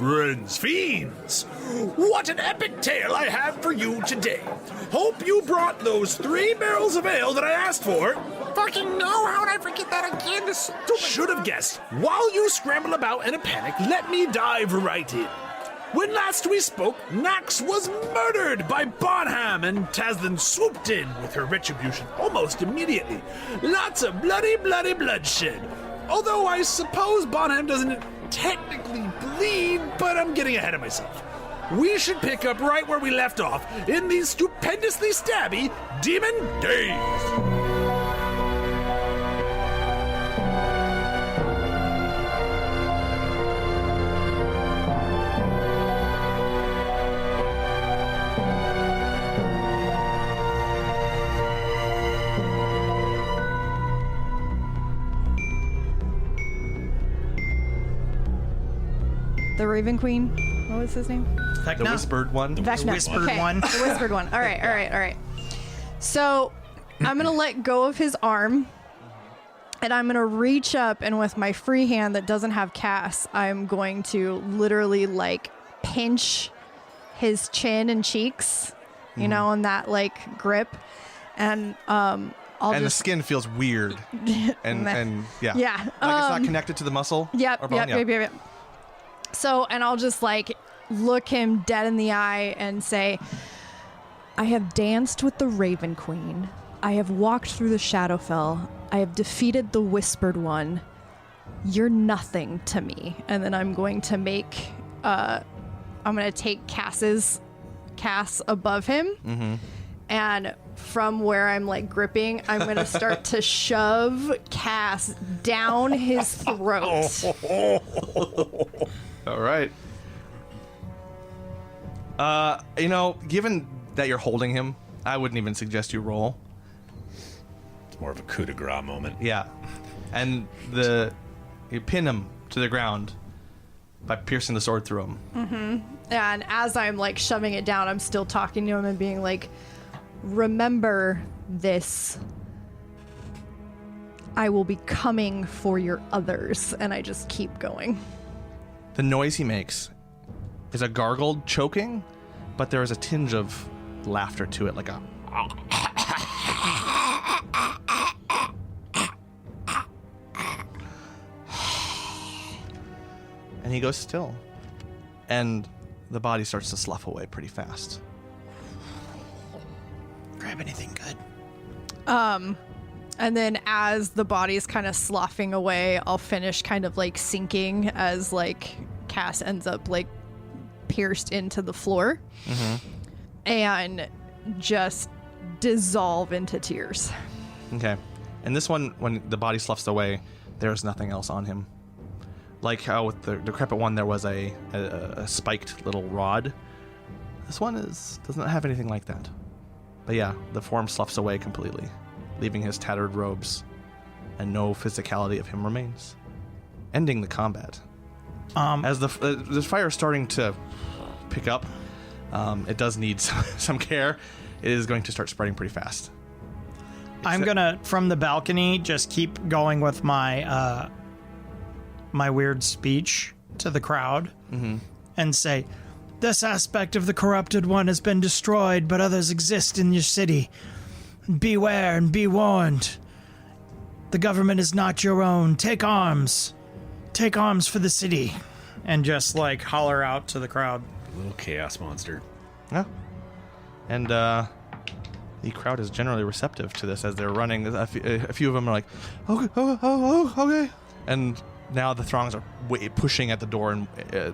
friends, fiends! What an epic tale I have for you today. Hope you brought those 3 barrels of ale that I asked for. Fucking no, how would I forget that again? This stupid... Should have guessed. While you scramble about in a panic, let me dive right in. When last we spoke, Nax was murdered by Bonham, and Taslan swooped in with her retribution almost immediately. Lots of bloody bloodshed. Although I suppose Bonham doesn't technically bleed, but I'm getting ahead of myself. We should pick up right where we left off, in the stupendously stabby Demon Dayz. The Raven Queen. What was his name? The whispered one. Vecna. The whispered one. The whispered one. All right. So I'm going to let go of his arm, and I'm going to reach up, and with my free hand that doesn't have cast, I'm going to literally, like, pinch his chin and cheeks, you know, in that, like, grip. And the skin feels weird. and yeah. Yeah. Like it's not connected to the muscle? Yep. So, and I'll just like look him dead in the eye and say, I have danced with the Raven Queen. I have walked through the Shadowfell. I have defeated the Whispered One. You're nothing to me. And then I'm going to make, I'm going to take Cass above him. Mm-hmm. And from where I'm like gripping, I'm going to start to shove Cass down his throat. All right. Given that you're holding him, I wouldn't even suggest you roll. It's more of a coup de grace moment. Yeah. And you pin him to the ground by piercing the sword through him. Mm-hmm. And as I'm like shoving it down, I'm still talking to him and being like, remember this. I will be coming for your others. And I just keep going. The noise he makes is a gargled choking, but there is a tinge of laughter to it, like a... And he goes still. And the body starts to slough away pretty fast. Grab anything good. And then as the body's kind of sloughing away, I'll finish kind of like sinking as like Cass ends up like pierced into the floor. Mm-hmm. And just dissolve into tears. Okay. And this one, when the body sloughs away, there's nothing else on him. Like how with the decrepit one, there was a spiked little rod. This one does not have anything like that. But yeah, the form sloughs away completely, leaving his tattered robes, and no physicality of him remains, ending the combat. As the fire is starting to pick up, it does need some care. It is going to start spreading pretty fast. I'm gonna, from the balcony, just keep going with my my weird speech to the crowd, and say, this aspect of the corrupted one has been destroyed, but others exist in your city. Beware and be warned. The government is not your own. Take arms. Take arms for the city. And just, like, holler out to the crowd. A little chaos monster. Yeah. And the crowd is generally receptive to this as they're running. A few of them are like, okay. And now the throngs are pushing at the door and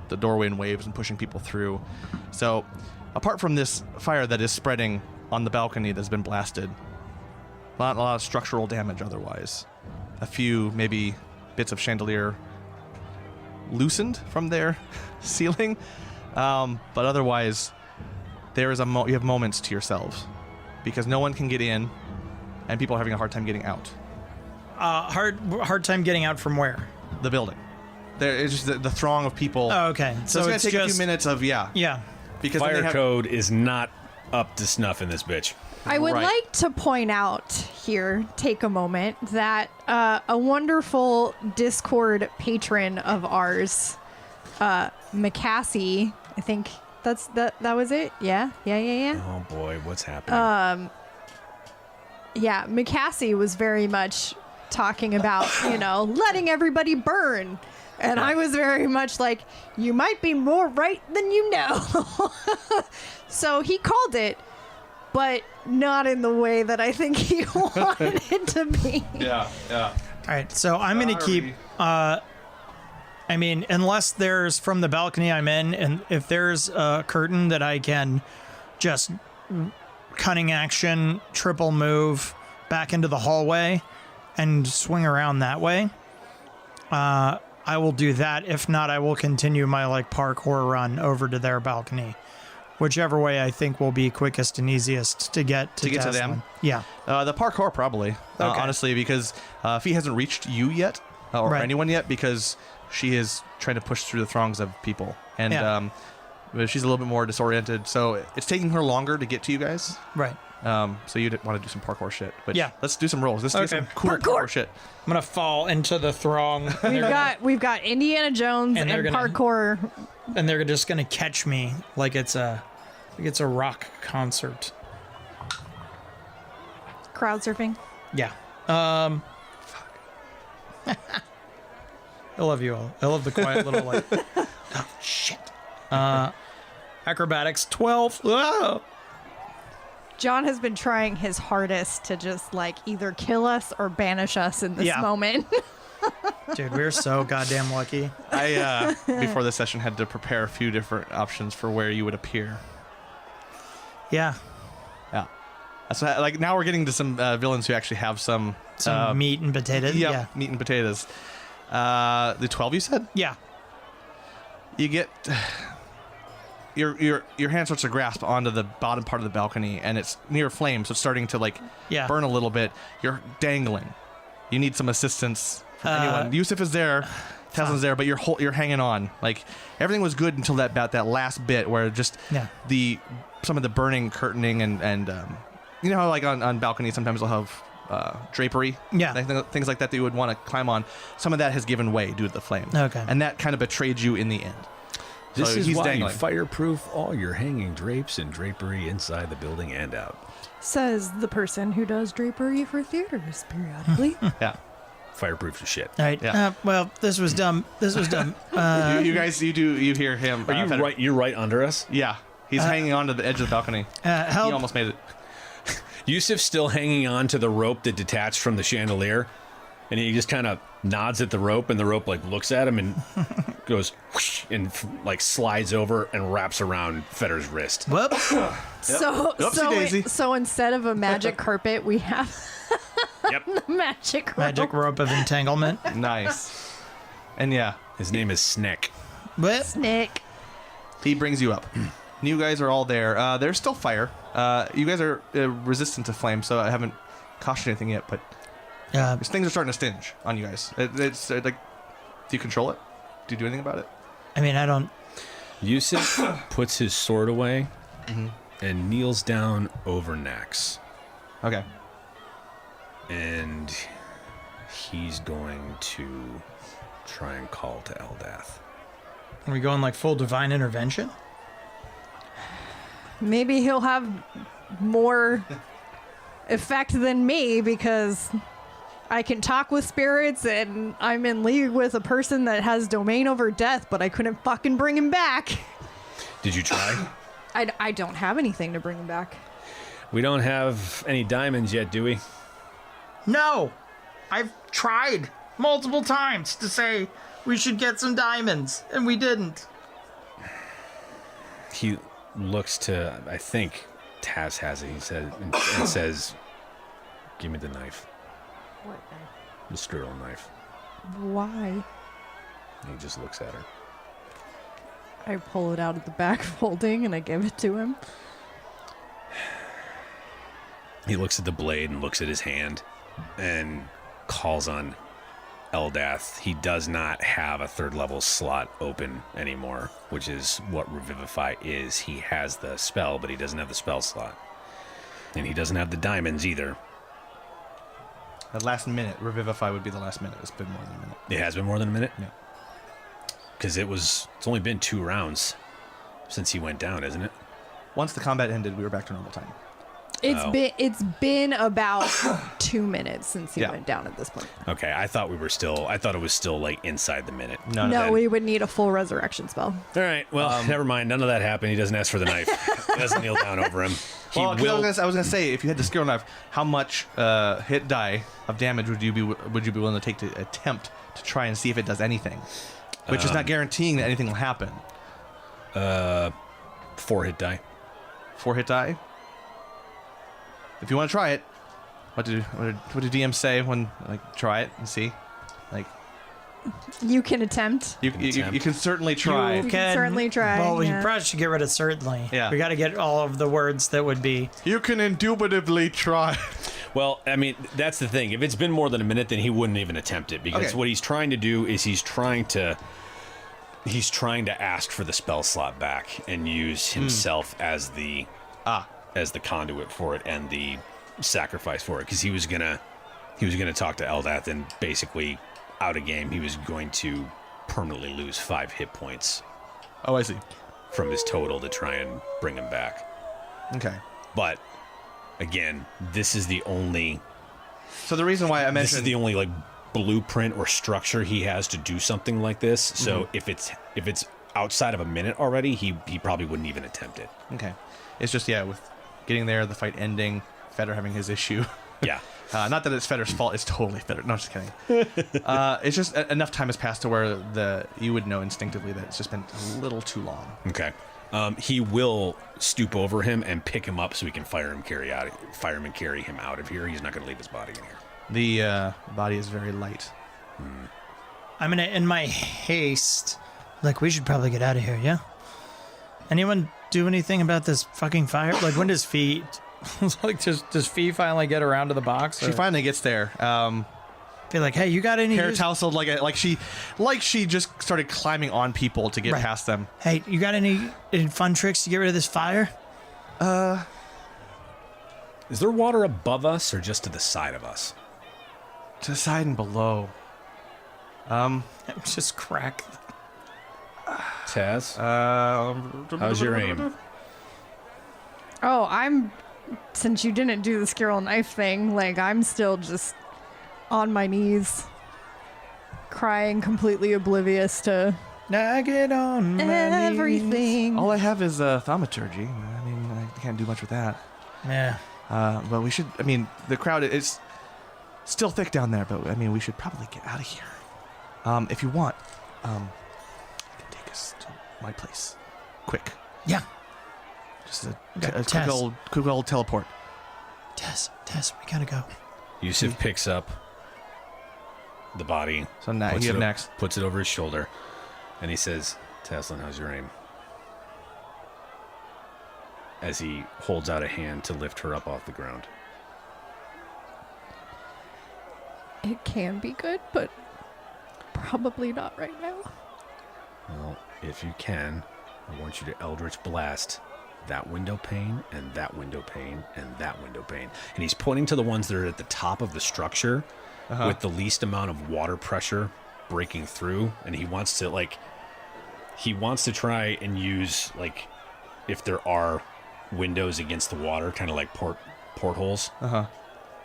the doorway in waves and pushing people through. So, apart from this fire that is spreading on the balcony that's been blasted, a lot of structural damage otherwise. A few maybe bits of chandelier loosened from their ceiling, but otherwise, there is you have moments to yourselves because no one can get in, and people are having a hard time getting out. Hard time getting out from where? The building. There is just the throng of people. Oh, okay. So it's going to take a few minutes of, Yeah. Because fire code is not up to snuff in this bitch. I would like to point out here, take a moment, that a wonderful Discord patron of ours McCassie, I think that was it. Yeah. Oh boy, what's happening? Yeah, McCassie was very much talking about, letting everybody burn. And I was very much like, you might be more right than you know. So he called it, but not in the way that I think he wanted it to be. Yeah. All right, so I'm going to keep... unless there's from the balcony I'm in, and if there's a curtain that I can just cunning action, triple move back into the hallway and swing around that way, I will do that. If not, I will continue my parkour run over to their balcony. Whichever way I think will be quickest and easiest to get to them. Yeah. The parkour probably, honestly, because if he hasn't reached you yet or anyone yet, because she is trying to push through the throngs of people, and she's a little bit more disoriented, so it's taking her longer to get to you guys. Right. So you'd want to do some parkour shit, but yeah, let's do some rolls. Let's do some cool parkour shit. I'm gonna fall into the throng. We've got Indiana Jones and parkour, and they're just gonna catch me like it's a rock concert. Crowd surfing. Yeah. I love you all. I love the quiet little oh shit. Acrobatics 12. Whoa. John has been trying his hardest to just either kill us or banish us in this moment. Dude, we're so goddamn lucky. I before this session had to prepare a few different options for where you would appear. Yeah. That's now we're getting to some villains who actually have some meat and potatoes. Yeah, meat and potatoes. The 12 you said? Yeah. You get your hand starts to grasp onto the bottom part of the balcony, and it's near flame, so it's starting to burn a little bit. You're dangling. You need some assistance from anyone. Yusuf is there, Taslin's there, but you're hanging on. Everything was good until that last bit where just some of the burning curtaining and you know how on balconies sometimes they'll have drapery, things like that you would want to climb on. Some of that has given way due to the flame. Okay, and that kind of betrayed you in the end. This is why dangling. you fireproof all your hanging drapes and drapery inside the building and out. Says the person who does drapery for theaters periodically. Yeah. Fireproof as shit. All right. Yeah. Well, this was dumb. You guys, you hear him. Are you right? You're right under us? Yeah. He's hanging on to the edge of the balcony. Help. He almost made it. Yusuf's still hanging on to the rope that detached from the chandelier, and he just kind of nods at the rope, and the rope looks at him and goes whoosh, and slides over and wraps around Fetter's wrist. Whoop. So instead of a magic carpet, we have the magic rope of entanglement. Nice. And his name is Snick. What? Snick. He brings you up. You guys are all there. There's still fire. You guys are resistant to flame, so I haven't cautioned anything yet, but these things are starting to stinge on you guys. It's do you control it? Do you do anything about it? I mean, I don't. Yusuf puts his sword away and kneels down over Nax. Okay. And he's going to try and call to Eldath. Are we going full divine intervention? Maybe he'll have more effect than me because I can talk with spirits and I'm in league with a person that has domain over death, but I couldn't fucking bring him back. Did you try? I don't have anything to bring him back. We don't have any diamonds yet, do we? No. I've tried multiple times to say we should get some diamonds, and we didn't. He looks to, I think Taz has it, he said, and says, give me the knife. What knife? The strudel knife. Why? And he just looks at her. I pull it out of the back folding and I give it to him. He looks at the blade and looks at his hand and calls on Eldath. He does not have a 3rd level slot open anymore, which is what Revivify is. He has the spell, but he doesn't have the spell slot. And he doesn't have the diamonds either. The last minute, Revivify would be the last minute. It's been more than a minute. It has been more than a minute? Yeah. Because it's only been 2 rounds since he went down, isn't it? Once the combat ended, we were back to normal time. It's been about 2 minutes since he went down at this point. Okay, I thought it was still like inside the minute. No, we would need a full resurrection spell. All right, well, never mind. None of that happened. He doesn't ask for the knife. He doesn't kneel down over him. I was gonna say, if you had the skill knife, how much hit die of damage would you be willing to take to attempt to try and see if it does anything? Which is not guaranteeing that anything will happen. 4 hit die. 4 hit die. If you want to try it, what do DMs say when try it and see? You can attempt. You can certainly try. You can certainly try. Well, we probably should get rid of certainly. Yeah. We got to get all of the words that would be. You can indubitably try. Well, I mean, that's the thing. If it's been more than a minute, then he wouldn't even attempt it, because what he's trying to do is he's trying to ask for the spell slot back and use himself as the conduit for it and the sacrifice for it, because he was gonna talk to Eldath, and basically out of game he was going to permanently lose 5 hit points. Oh, I see. From his total to try and bring him back. Okay. But again, this is the only. So the reason why I mentioned this is the only blueprint or structure he has to do something like this. So if it's outside of a minute already, he probably wouldn't even attempt it. Okay. It's just with getting there, the fight ending, Feder having his issue. Yeah. Not that it's Feder's fault. It's totally Feder. No, just kidding. It's just enough time has passed to where you would know instinctively that it's just been a little too long. Okay. He will stoop over him and pick him up so he can fire him and carry him out of here. He's not going to leave his body in here. The body is very light. I'm going to, in my haste, we should probably get out of here, yeah? Anyone do anything about this fucking fire? When does Fee... does Fee finally get around to the box? She finally gets there. Be like, hey, you got any... Hair tousled like she just started climbing on people to get past them. Hey, you got any fun tricks to get rid of this fire? Is there water above us or just to the side of us? To the side and below. Just crack. Taz? How's your aim? Oh, since you didn't do the skill knife thing, I'm still just on my knees, crying, completely oblivious to I get on my everything. All I have is thaumaturgy. I mean, I can't do much with that. Yeah. But we should. I mean, the crowd is still thick down there, but I mean, we should probably get out of here. If you want, you can take us to my place, quick. Yeah. Just a quick old teleport. Tess, we gotta go. Yusuf picks up the body. So now you have next. Puts it over his shoulder, and he says, "Taslin, how's your aim?" As he holds out a hand to lift her up off the ground. It can be good, but probably not right now. Well, if you can, I want you to Eldritch Blast that window pane and that window pane and that window pane. And he's pointing to the ones that are at the top of the structure with the least amount of water pressure breaking through. And he wants to try and use, if there are windows against the water, kind of like portholes.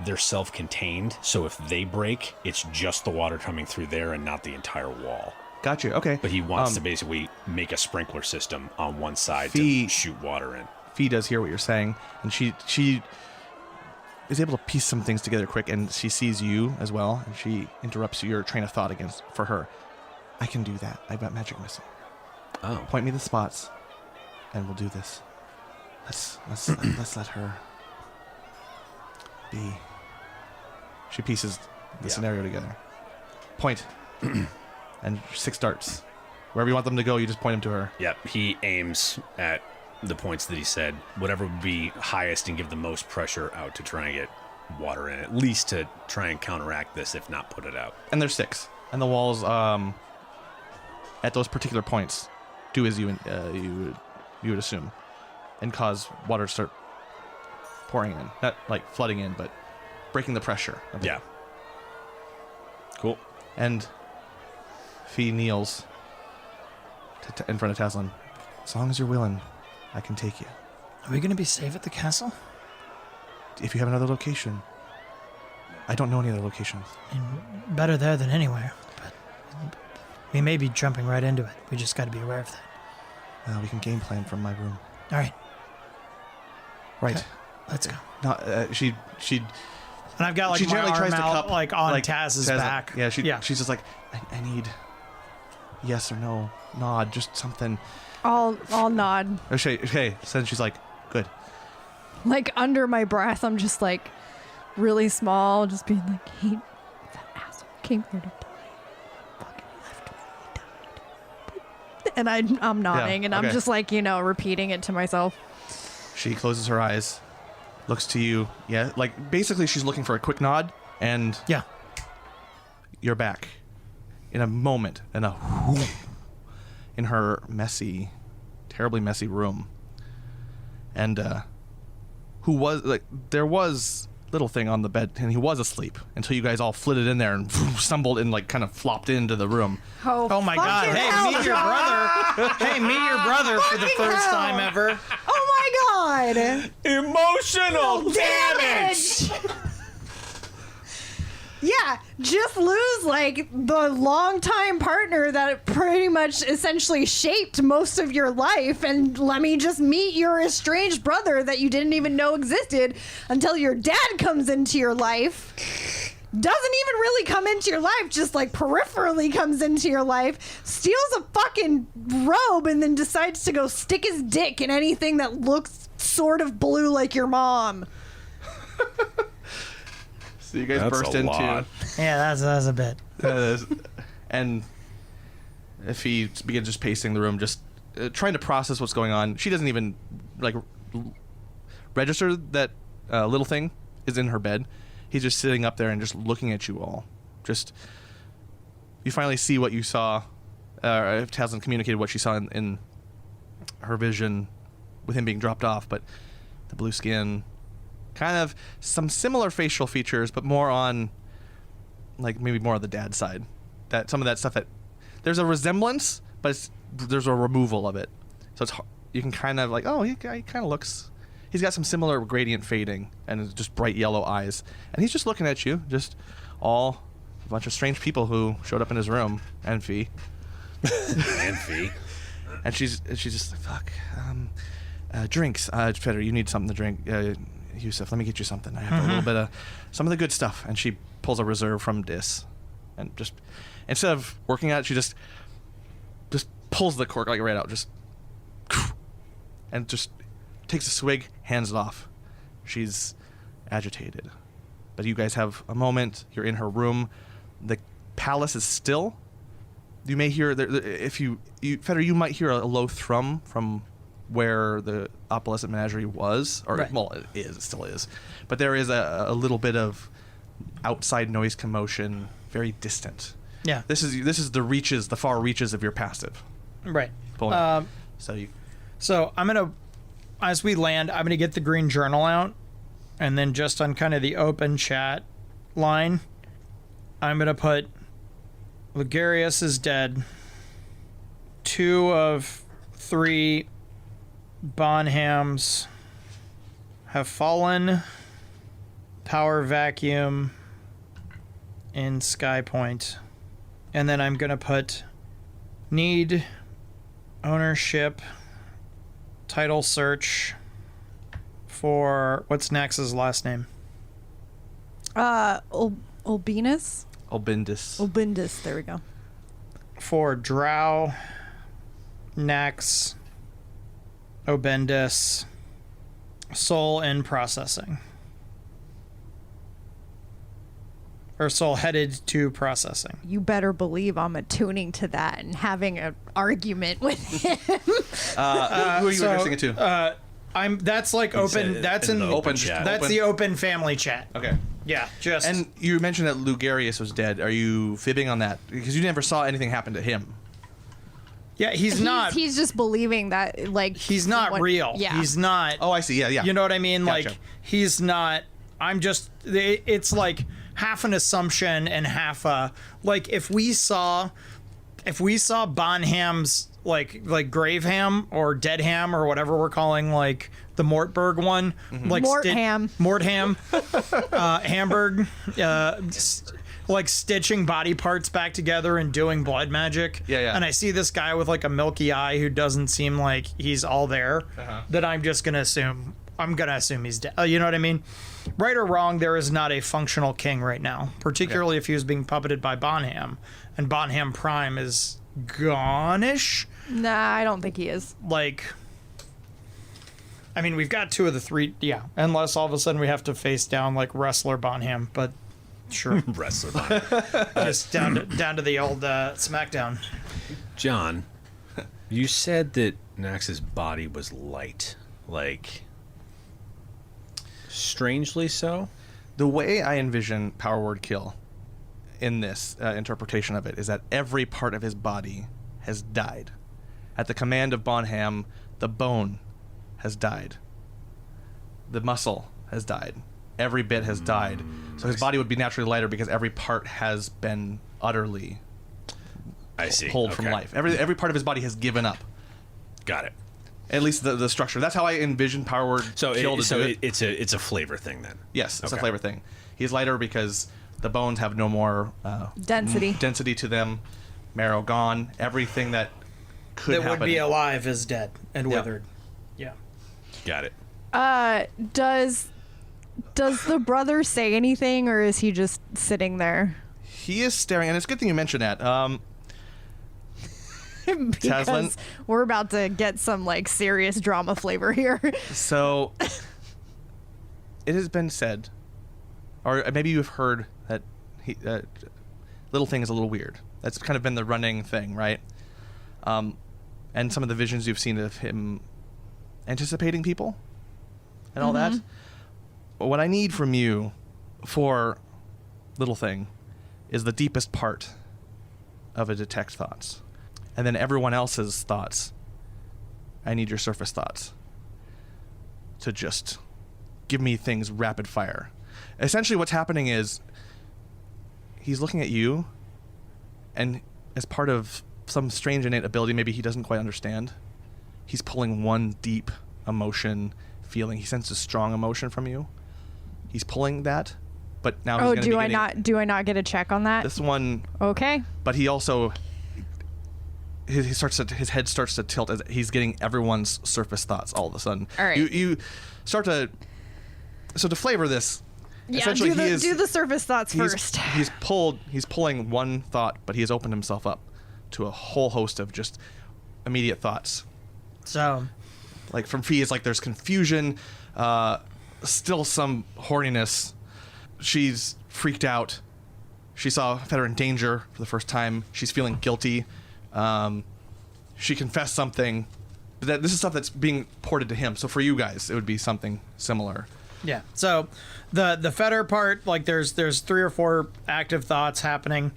They're self-contained, so if they break, it's just the water coming through there and not the entire wall. Got you. Okay. But he wants to basically make a sprinkler system on one side to shoot water in. Fee does hear what you're saying, and she is able to piece some things together quick, and she sees you as well, and she interrupts your train of thought for her. I can do that. I've got magic missile. Oh. Point me the spots, and we'll do this. Let's let her be. She pieces the scenario together. Point. And 6 darts. Wherever you want them to go, you just point them to her. Yep, he aims at the points that he said. Whatever would be highest and give the most pressure out to try and get water in, at least to try and counteract this, if not put it out. And there's 6. And the walls, at those particular points, do as you would assume. And cause water to start pouring in. Not flooding in, but breaking the pressure. Yeah. Cool. And Fee kneels in front of Taslin. As long as you're willing, I can take you. Are we going to be safe at the castle? If you have another location. I don't know any other locations. Better there than anywhere, but we may be jumping right into it. We just got to be aware of that. We can game plan from my room. All right. Right. Okay, let's go. No, she And I've got like she my generally arm tries to out, cup like on Taz's back. Yeah, she's just like, I need yes or no, nod, just something. I'll nod. Okay. So then she's like, good. Like under my breath, I'm just like really small, just being like, hey, that asshole came here to die. Fucking left me, he died. And I'm nodding, and okay. I'm just like, repeating it to myself. She closes her eyes, looks to you. Yeah, like basically she's looking for a quick nod, and Yeah. you're back in a moment, and in her messy, terribly messy room. And there was little thing on the bed, and he was asleep until you guys all flitted in there and stumbled and like kind of flopped into the room. Oh my God! fucking Hey, hell, meet your John! brother. Hey, meet your brother for the Fucking first hell. time ever. Oh my God! Emotional Damage! Yeah, just lose like the longtime partner that pretty much essentially shaped most of your life, and let me just meet your estranged brother that you didn't even know existed until your dad comes into your life. Doesn't even really come into your life, just like peripherally comes into your life, steals a fucking robe, and then decides to go stick his dick in anything that looks sort of blue like your mom. So you guys That's burst a into lot. Yeah, that's a bit. and if he begins just pacing the room, just trying to process what's going on. She doesn't even like register that little thing is in her bed. He's just sitting up there and just looking at you all. Just you finally see what you saw. If Taslin communicated what she saw in her vision with him being dropped off, but the blue skin, kind of some similar facial features, but more on like maybe more on the dad side. That some of that stuff that there's a resemblance, but there's a removal of it. So it's you can kind of like, oh, he kind of looks. He's got some similar gradient fading and just bright yellow eyes, and he's just looking at you. Just all a bunch of strange people who showed up in his room, and Fee. And Fee. And she's just like, fuck. Drinks. Feder, you need something to drink. Yusuf, let me get you something. I have a little bit of some of the good stuff. And she pulls a reserve from Dis, and just instead of working at it, she just pulls the cork like right out, and just takes a swig, hands it off. She's agitated, but you guys have a moment. You're in her room. The palace is still. You may hear if you Feder, you might hear a low thrum from where the Oppressive Menagerie was, or Right. well, it still is, but there is a little bit of outside noise commotion, very distant. Yeah. This is the far reaches of your passive. Right. Pulling. So I'm gonna, as we land, I'm gonna get the green journal out, and then just on kind of the open chat line, I'm gonna put Ligarius is dead. 2 of 3 Bonhams have fallen. Power vacuum in Sky Point. And then I'm gonna put need ownership title search for what's Nax's last name? Albinus? Albindis. Albindus, there we go. For Drow, Nax, Obendis, Soul in processing. Or Soul headed to processing. You better believe I'm attuning to that and having an argument with him. Who are you addressing it to? That's like open. That's in the the open chat. That's the open family chat. Okay. Yeah, just And you mentioned that Ligarius was dead. Are you fibbing on that? Because you never saw anything happen to him. yeah. He's not. He's just believing that, like, He's not what- real. Yeah. He's not. Oh, I see. Yeah. You know what I mean? Gotcha. Like, he's not. I'm just. It's like half an assumption and half a. Like, if we saw if we saw Bonham's like Graveham or Deadham or whatever we're calling like the Mortberg one, like Mortham, Hamburg, like stitching body parts back together and doing blood magic. Yeah. And I see this guy with like a milky eye who doesn't seem like he's all there. That I'm gonna assume he's dead. You know what I mean? Right or wrong, there is not a functional king right now, particularly if he was being puppeted by Bonham, and Bonham Prime is gone-ish. Nah, I don't think he is. Like, I mean, we've got 2 of the 3, yeah. Unless all of a sudden we have to face down like Wrestler Bonham, but sure. Wrestler Bonham. Just down to the old SmackDown. John, you said that Nax's body was light. Like, strangely so? The way I envision Power Word Kill in this interpretation of it is that every part of his body has died. At the command of Bonham, the bone has died. The muscle has died. Every bit has died. So his body would be naturally lighter because every part has been utterly pulled from life. Every part of his body has given up. Got it. At least the structure. That's how I envision Power Word Kill to do it. It's a flavor thing then. Yes, it's a flavor thing. He's lighter because the bones have no more density to them. Marrow gone. Everything that could happen. That would be alive is dead and withered. Yeah. Got it. Does the brother say anything, or is he just sitting there? He is staring, and it's a good thing you mentioned that. Because Taslin, we're about to get some like serious drama flavor here. So it has been said, or maybe you've heard that Little Thing is a little weird. That's kind of been the running thing, right? And some of the visions you've seen of him anticipating people and all that. But what I need from you for Little Thing is the deepest part of a detect thoughts. And then everyone else's thoughts, I need your surface thoughts to just give me things rapid fire. Essentially what's happening is he's looking at you, and as part of some strange innate ability maybe he doesn't quite understand, he's pulling one deep emotion, feeling. He senses strong emotion from you. He's pulling that, but now he's going to be do I not get a check on that? This one. Okay. But he also his head starts to tilt as he's getting everyone's surface thoughts all of a sudden. All right. You start to flavor this. Yeah, essentially do the surface thoughts first. He's pulling one thought, but he has opened himself up to a whole host of just immediate thoughts. So, like from Fee, it's like there's confusion, still some horniness. She's freaked out. She saw Feder in danger for the first time. She's feeling guilty. She confessed something. But this is stuff that's being ported to him. So for you guys, it would be something similar. Yeah. So the Feder part, like there's 3 or 4 active thoughts happening.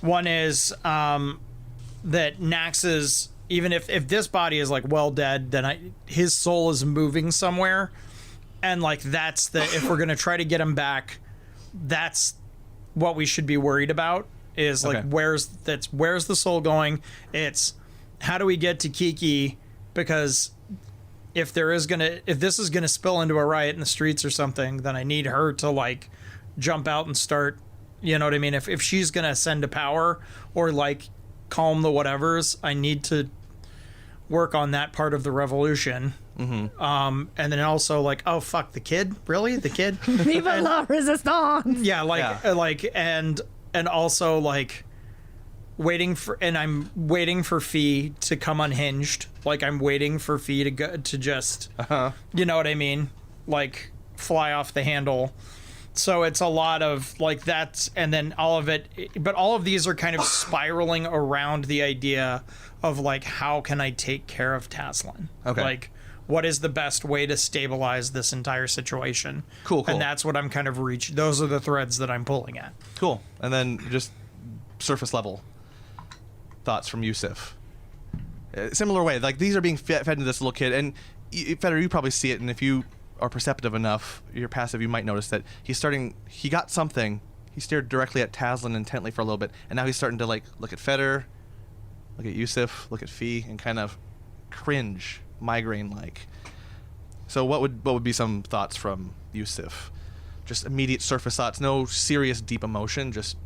One is that Nax's, even if this body is like well dead, then his soul is moving somewhere, and like that's if we're gonna try to get him back, that's what we should be worried about. Is like where's the soul going? It's how do we get to Kiki, because if this is gonna spill into a riot in the streets or something, then I need her to like jump out and start, you know what I mean? If she's gonna ascend to power or like calm the whatevers, I need to work on that part of the revolution. And then also like, oh fuck, the kid, really, the kid. Viva la resistance. Yeah, and also like I'm waiting for Fee to come unhinged. Like I'm waiting for Fee to go to just, you know what I mean? Like fly off the handle. So it's a lot of like that's, and then all of it, but all of these are kind of spiraling around the idea of like, how can I take care of Taslin? Okay. Like, what is the best way to stabilize this entire situation? Cool. And that's what I'm kind of those are the threads that I'm pulling at. Cool. And then just surface level thoughts from Yusuf. Similar way, like these are being fed into this little kid, and Feder, you probably see it, and if you are perceptive enough, you're passive, you might notice that he got something. He stared directly at Taslin intently for a little bit, and now he's starting to like look at Feder, look at Yusuf, look at Fee, and kind of cringe, migraine-like. So what would be some thoughts from Yusuf? Just immediate surface thoughts, no serious deep emotion, just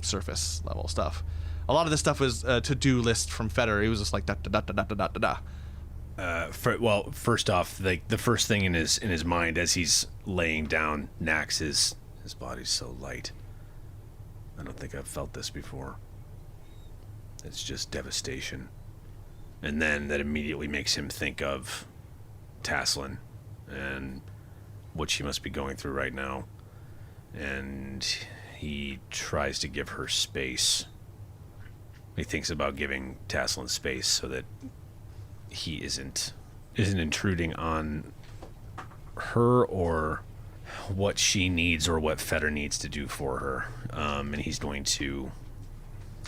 surface level stuff. A lot of this stuff was a to-do list from Feder. He was just like da da da da da da da da. First off, like the first thing in his mind as he's laying down, Nax is his body's so light. I don't think I've felt this before. It's just devastation. And then that immediately makes him think of Tasslin and what she must be going through right now. And he tries to give her space. He thinks about giving Tasslin space so that he isn't intruding on her or what she needs or what Feder needs to do for her. And he's going to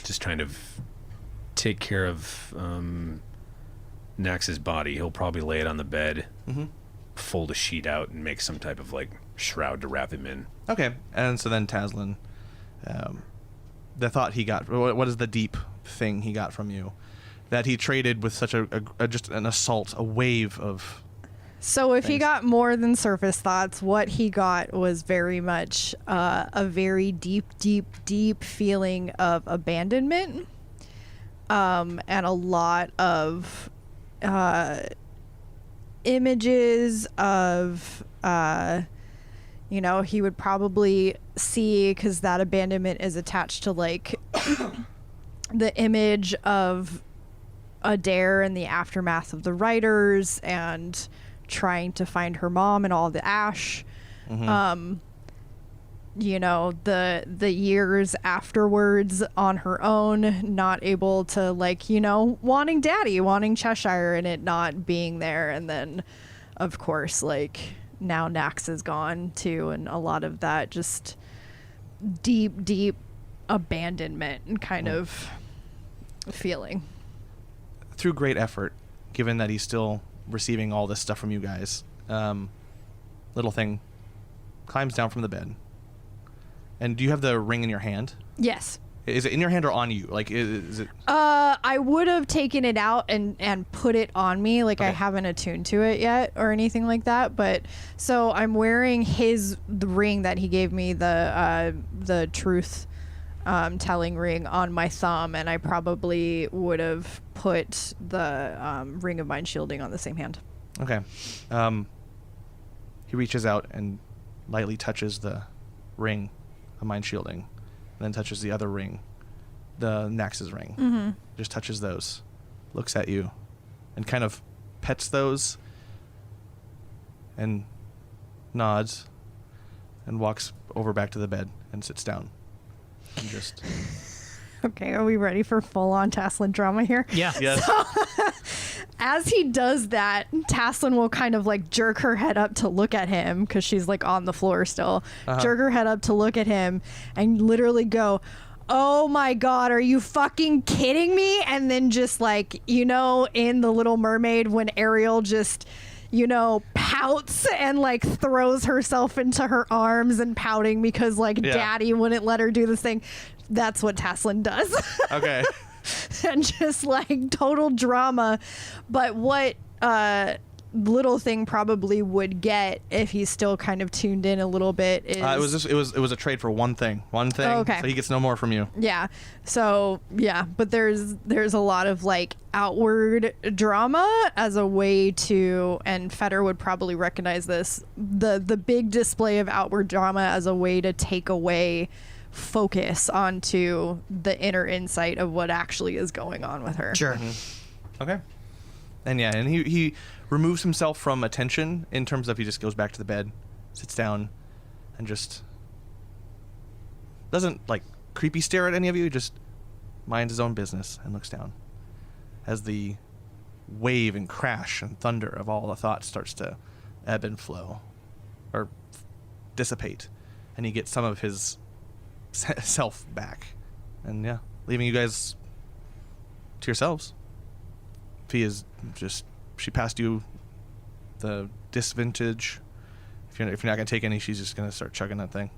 just kind of take care of Nax's body. He'll probably lay it on the bed, fold a sheet out, and make some type of like shroud to wrap him in. Okay, and so then Tasslin, the thought he got, what is the deep thing he got from you that he traded with such a just an assault, a wave of So if he things? got more than surface thoughts, what he got was very much a very deep feeling of abandonment, and a lot of images of, he would probably see, because that abandonment is attached to like the image of Adair in the aftermath of the writers and trying to find her mom and all the ash. The years afterwards on her own, not able to wanting daddy, wanting Cheshire, and it not being there. And then of course now Nax is gone too, and a lot of that just deep abandonment and kind of feeling. Through great effort, given that he's still receiving all this stuff from you guys, little thing climbs down from the bed. And do you have the ring in your hand? Yes. Is it in your hand or on you? Like, is it? I would have taken it out and put it on me. I Okay. haven't attuned to it yet or anything like that. But so I'm wearing the ring that he gave me, the truth telling ring, on my thumb, and I probably would have put the ring of mind shielding on the same hand. Okay. He reaches out and lightly touches the ring of mind shielding, and then touches the other ring, the Nax's ring. Just touches those, looks at you, and kind of pets those, and nods, and walks over back to the bed and sits down. And just Okay, are we ready for full-on Tasslin drama here? Yeah. yes. As he does that, Tasslin will kind of jerk her head up to look at him, because she's on the floor still. Jerk her head up to look at him and literally go, "Oh my God, are you fucking kidding me?" And then just in The Little Mermaid when Ariel just, pouts and throws herself into her arms and pouting because daddy wouldn't let her do this thing. That's what Tasslin does. Okay. And just total drama. But what little thing probably would get, if he's still kind of tuned in a little bit, is It was a trade for one thing. Oh, okay. So he gets no more from you. yeah. So yeah, but there's a lot of outward drama as a way to, and Feder would probably recognize this, the big display of outward drama as a way to take away focus onto the inner insight of what actually is going on with her. Sure. Okay. And yeah, and he removes himself from attention in terms of he just goes back to the bed, sits down, and just doesn't creepy stare at any of you, just minds his own business and looks down as the wave and crash and thunder of all the thoughts starts to ebb and flow or dissipate, and he gets some of his self back, and yeah, leaving you guys to yourselves. Fee is just, she passed you the disvintage. If you're not gonna take any, she's just gonna start chugging that thing.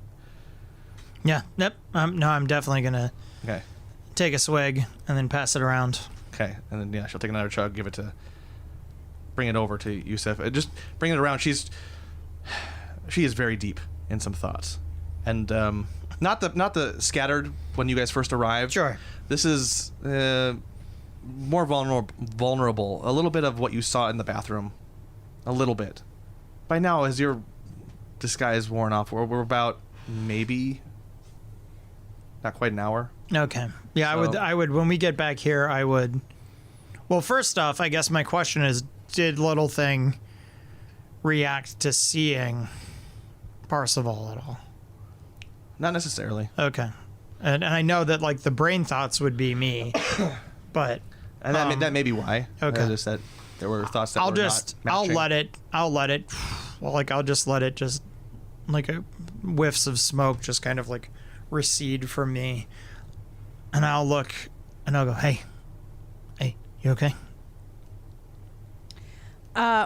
Yeah. Yep. No, I'm definitely gonna Okay. take a swig and then pass it around. Okay, and then she'll take another chug, bring it over to Yusuf. Just bring it around. She is very deep in some thoughts, and not the scattered when you guys first arrived. Sure. This is more vulnerable. A little bit of what you saw in the bathroom. A little bit. By now, as your disguise worn off, we're about maybe not quite an hour. Okay. Yeah, So- I would. When we get back here, I would. Well, first off, I guess my question is: did Little Thing react to seeing Parsival at all? Not necessarily. Okay. And I know that like the brain thoughts would be me, but And that may be why. Okay. Just that there were thoughts that I'll were not matching. I'll let it. Well, like I'll just let it just like a whiffs of smoke just kind of like recede from me, and I'll look and I'll go, hey, you okay?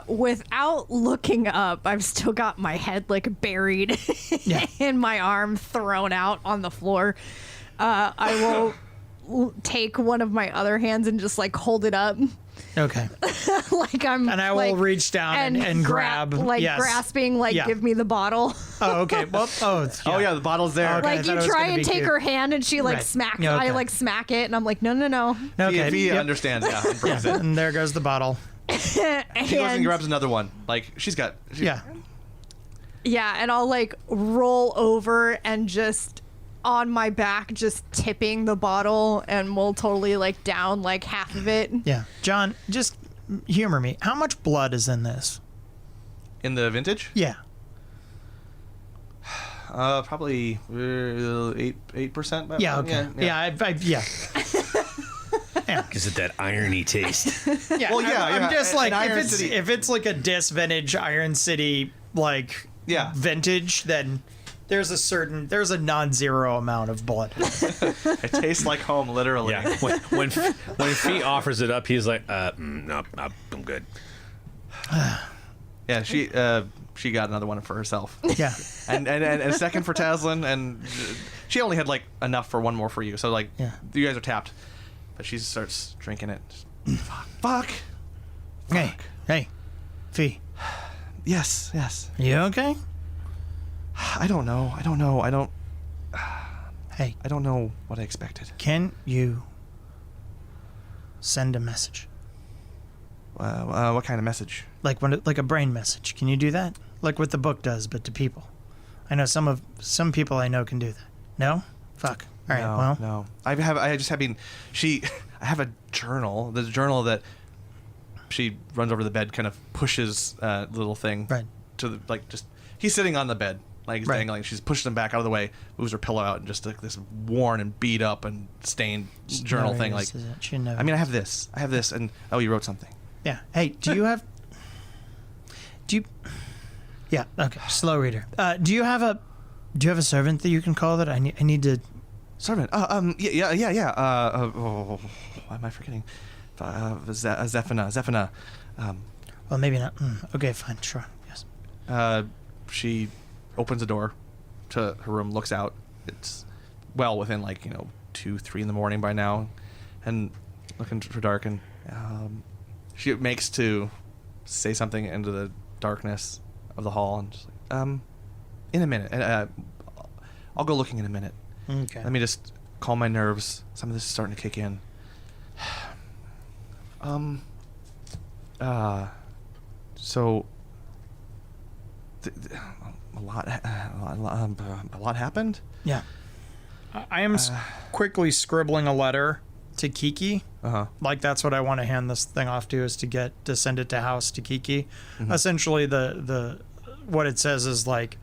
Without looking up, I've still got my head like buried Yeah. and my arm thrown out on the floor. I will take one of my other hands and just like hold it up, Okay. like I'm. And I will like, reach down and grab, like yes. grasping, like Yeah. give me the bottle. Oh, okay. Well, Oh yeah, the bottle's there. Okay. I Like thought you it was try gonna and be take cute. her hand, and she like Right. smack. Yeah, okay. I like smack it, and I'm like, no. Okay. If he Yep. understands, and brings it. And there goes the bottle. She goes and And grabs another one. Like Yeah. yeah, and I'll like roll over and just on my back, just tipping the bottle, and we'll totally like down like half of it. Yeah. John, just humor me. How much blood is in this? in the vintage. Yeah. Probably 8%. Yeah. Okay. Yeah. Gives it that irony taste. Yeah. Well, yeah, I'm yeah, just like an if Iron it's City- if it's like a Dis vintage Iron City like Yeah. vintage, then there's a non-zero amount of blood. It tastes like home, literally. Yeah. When Fee offers it up, he's like, no, I'm good. Yeah, she got another one for herself, Yeah. and a second for Taslin, and she only had like enough for one more for you. So like, Yeah. you guys are tapped, but she starts drinking it. Fuck. Hey, Fee, Yes. you okay? I don't know. Hey, I don't know what I expected. can you send a message? What kind of message? Like like a brain message. Can you do that? Like what the book does, but to people. I know some people I know can do that. No? Fuck. All right. No. I have a journal. The journal that she runs over the bed, kind of pushes little thing Right. to the he's sitting on the bed, like he's Right. dangling. She's pushes him back out of the way, moves her pillow out, and just like this worn and beat up and stained journal thing. Like, She never. I mean, I have this, and oh, you wrote something. Yeah. Hey, do you? Yeah. Okay. Slow reader. Do you have a servant that you can call that I need to? Servant. Yeah. Why am I forgetting? Zephina. Well, maybe not. Okay. Fine. Sure. Yes. She opens the door to her room, looks out. It's well within 2-3 in the morning by now, and looking for dark, and she makes to say something into the darkness of the hall, and just in a minute, I'll go looking in a minute. Okay. Let me just calm my nerves. Some of this is starting to kick in. So a lot happened. Yeah. I am quickly scribbling a letter to Kiki. Like that's what I want to hand this thing off to, is to send it to house to Kiki. Mm-hmm. Essentially the what it says is like,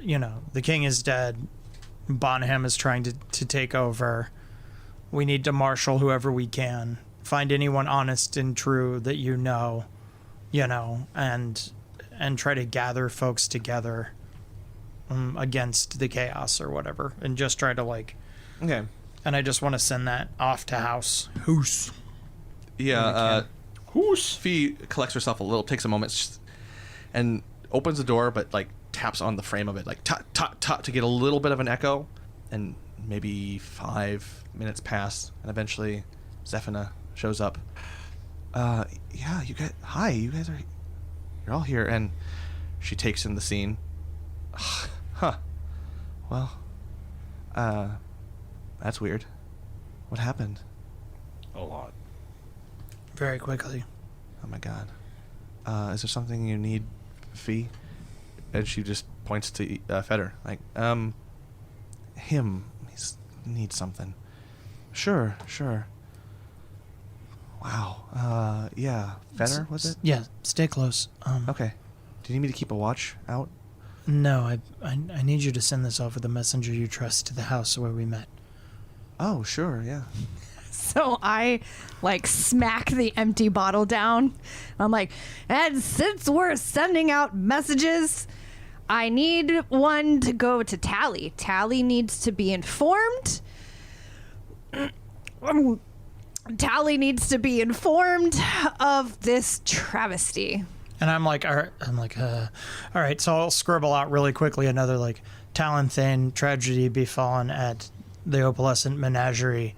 the king is dead. Bonham is trying to take over. We need to marshal whoever we can. Find anyone honest and true that and try to gather folks together against the chaos or whatever, and just try to Okay. and I just want to send that off to house. Hoose. Yeah. Fee collects herself a little, takes a moment, and opens the door, but taps on the frame of it, tut tut tut, to get a little bit of an echo. And maybe 5 minutes pass, and eventually Zephina shows up. Yeah, you guys. Hi, you guys are. You're all here, and she takes in the scene. Huh. Well, that's weird. What happened? A lot. Very quickly. Oh my god. Is there something you need, Fee? And she just points to Feder. Like, him. He needs something. Sure. Wow. Yeah. Feder, was it? Yeah, stay close. Okay. Do you need me to keep a watch out? No, I need you to send this off with a messenger you trust to the house where we met. Oh, sure, yeah. So I like smack the empty bottle down. I'm like, and since we're sending out messages, I need one to go to Tally. Tally needs to be informed. Tally needs to be informed of this travesty. And I'm like, all right. So I'll scribble out really quickly another like Talonthane tragedy befallen at the opalescent menagerie.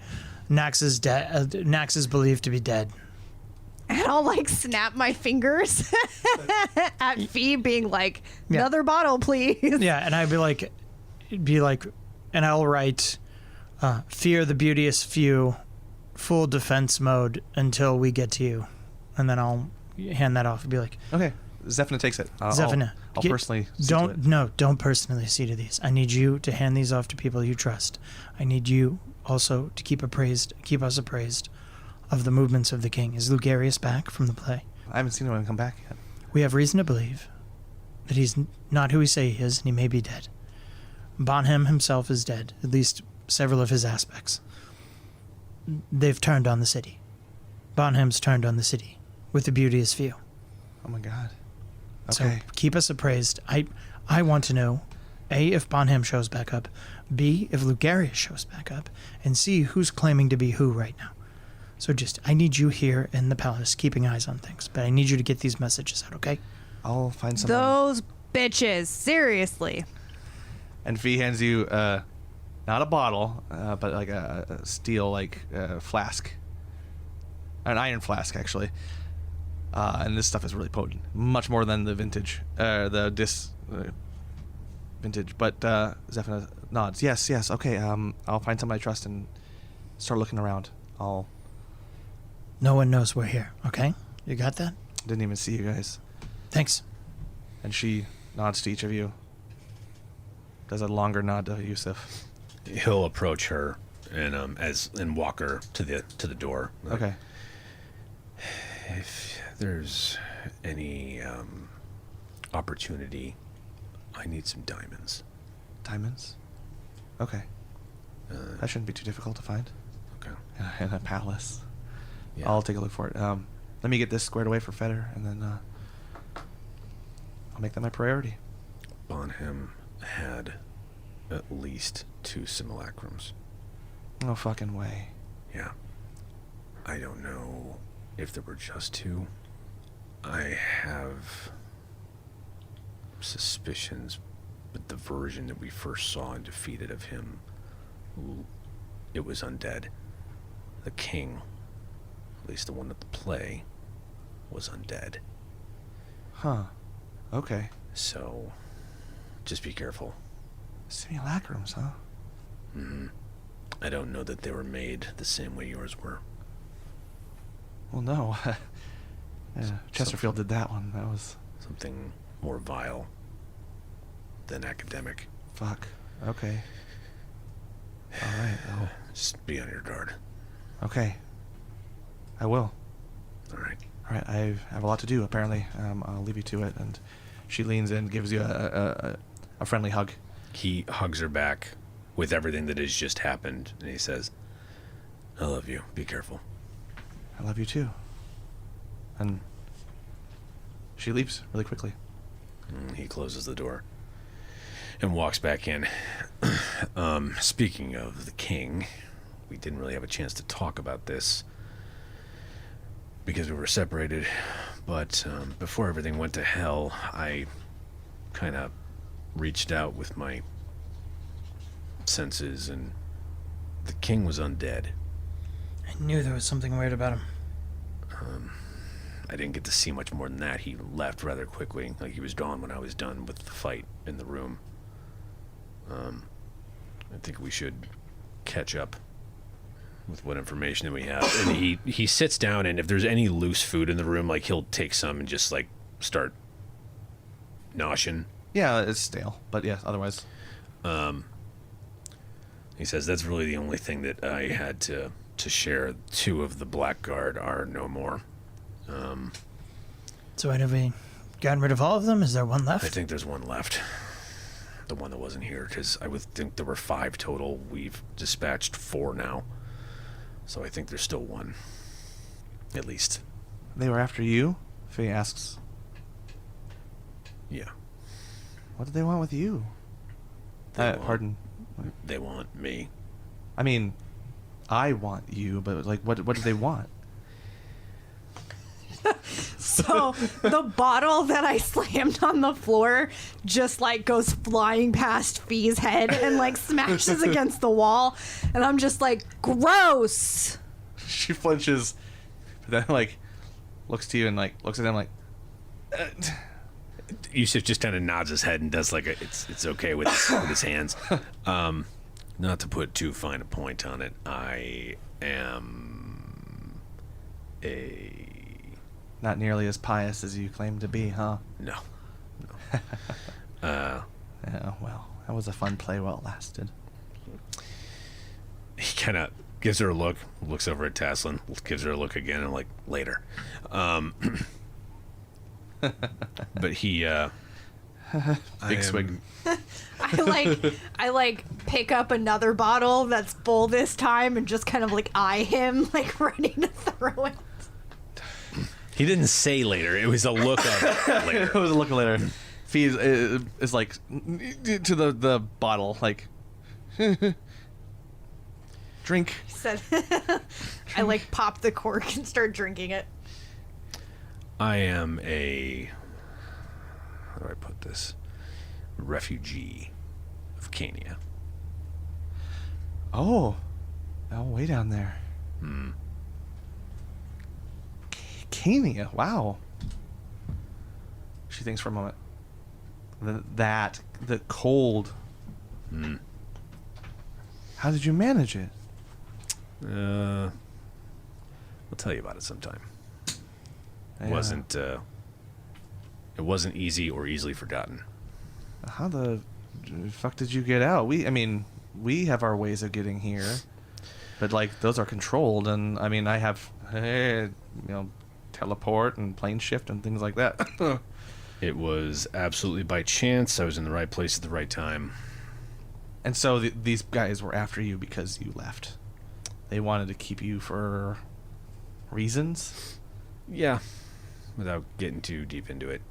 Nax is dead. Nax is believed to be dead. And I'll like snap my fingers at Fee, being like, another bottle, please. Yeah, and I'd be like, and I'll write, fear the beauteous few, full defense mode until we get to you, and then I'll hand that off and be like, Okay. Zephina takes it. Zephina, I'll personally see to it. Don't personally see to these. I need you to hand these off to people you trust. I need you also to keep us appraised of the movements of the king. Is Lugarius back from the play? I haven't seen anyone come back yet. We have reason to believe that he's not who we say he is, and he may be dead. Bonham himself is dead, at least several of his aspects. They've turned on the city. Bonham's turned on the city with the beauteous few. Oh my god. So Okay. keep us appraised. I want to know, A, if Bonham shows back up, B, if Lugarius shows back up, and C, who's claiming to be who right now. So I need you here in the palace keeping eyes on things, but I need you to get these messages out, okay? I'll find someone. Those bitches, seriously. And Fee hands you not a bottle, but like a steel flask, an iron flask actually. And this stuff is really potent, much more than the vintage, vintage. But Zephina nods. Yes. Okay. I'll find someone I trust and start looking around. No one knows we're here, okay? You got that? Didn't even see you guys. Thanks. And she nods to each of you. Does a longer nod to Yusuf. He'll approach her and walk her to the door. Okay. If there's any opportunity, I need some diamonds. Diamonds. Okay. That shouldn't be too difficult to find. Okay. In a palace. Yeah. I'll take a look for it. Let me get this squared away for Feder, and then I'll make that my priority. Bonham had at least 2 simulacrums. No fucking way. Yeah. I don't know if there were just 2. I have suspicions, but the version that we first saw and defeated of him, it was undead. The king, at least the one at the play, was undead. Huh. Okay. So, just be careful. Simulacrums, huh? Mm-hmm. I don't know that they were made the same way yours were. Well, no. Chesterfield did that one. That was... Something more vile than academic. Fuck. Okay. All right. Oh. Just be on your guard. Okay. I will. All right. All right. I have a lot to do, apparently. I'll leave you to it. And she leans in, gives you a friendly hug. He hugs her back with everything that has just happened, and he says, I love you. Be careful. I love you too. And she leaves really quickly. He closes the door and walks back in. Speaking of the king, we didn't really have a chance to talk about this because we were separated, but before everything went to hell, I kind of reached out with my senses, and the king was undead. I knew there was something weird about him. I didn't get to see much more than that. He left rather quickly, like he was gone when I was done with the fight in the room. I think we should catch up with what information that we have. And he sits down, and if there's any loose food in the room, like he'll take some and just like start noshing. Yeah, it's stale, but yeah, otherwise. He says that's really the only thing that I had to share. 2 of the Blackguard are no more. So have we gotten rid of all of them? Is there one left? I think there's one left. The one that wasn't here, because I would think there were 5 total. We've dispatched 4 now. So I think there's still 1. At least. They were after you? Faye asks. Yeah. What did they want with you? Pardon. They want me. I mean, I want you, but like, what do they want? So the bottle that I slammed on the floor just like goes flying past Fee's head and like smashes against the wall, and I'm just like, gross. She flinches, but then like looks to you and like looks at him like. Yusuf just kind of nods his head and does like it's okay with his hands. Not to put too fine a point on it, I am Not nearly as pious as you claim to be, huh? No. Yeah, well, that was a fun play while it lasted. He kind of gives her a look, looks over at Taslin, gives her a look again, and like later. But he Big swig. I like pick up another bottle that's full this time and just kind of like eye him like ready to throw it. He didn't say later. It was a look of later. It was a look later. Fee is like to the bottle, like drink. Said I like pop the cork and start drinking it. I am a, how do I put this? Refugee of Kenya. Oh, way down there. Kenya, wow. She thinks for a moment. The cold. How did you manage it? I'll tell you about it sometime. Yeah. It wasn't easy or easily forgotten. How the fuck did you get out? We have our ways of getting here, but like those are controlled, and I mean I have teleport and plane shift and things like that. It was absolutely by chance. I was in the right place at the right time. And so these guys were after you because you left. They wanted to keep you for reasons? Yeah, without getting too deep into it.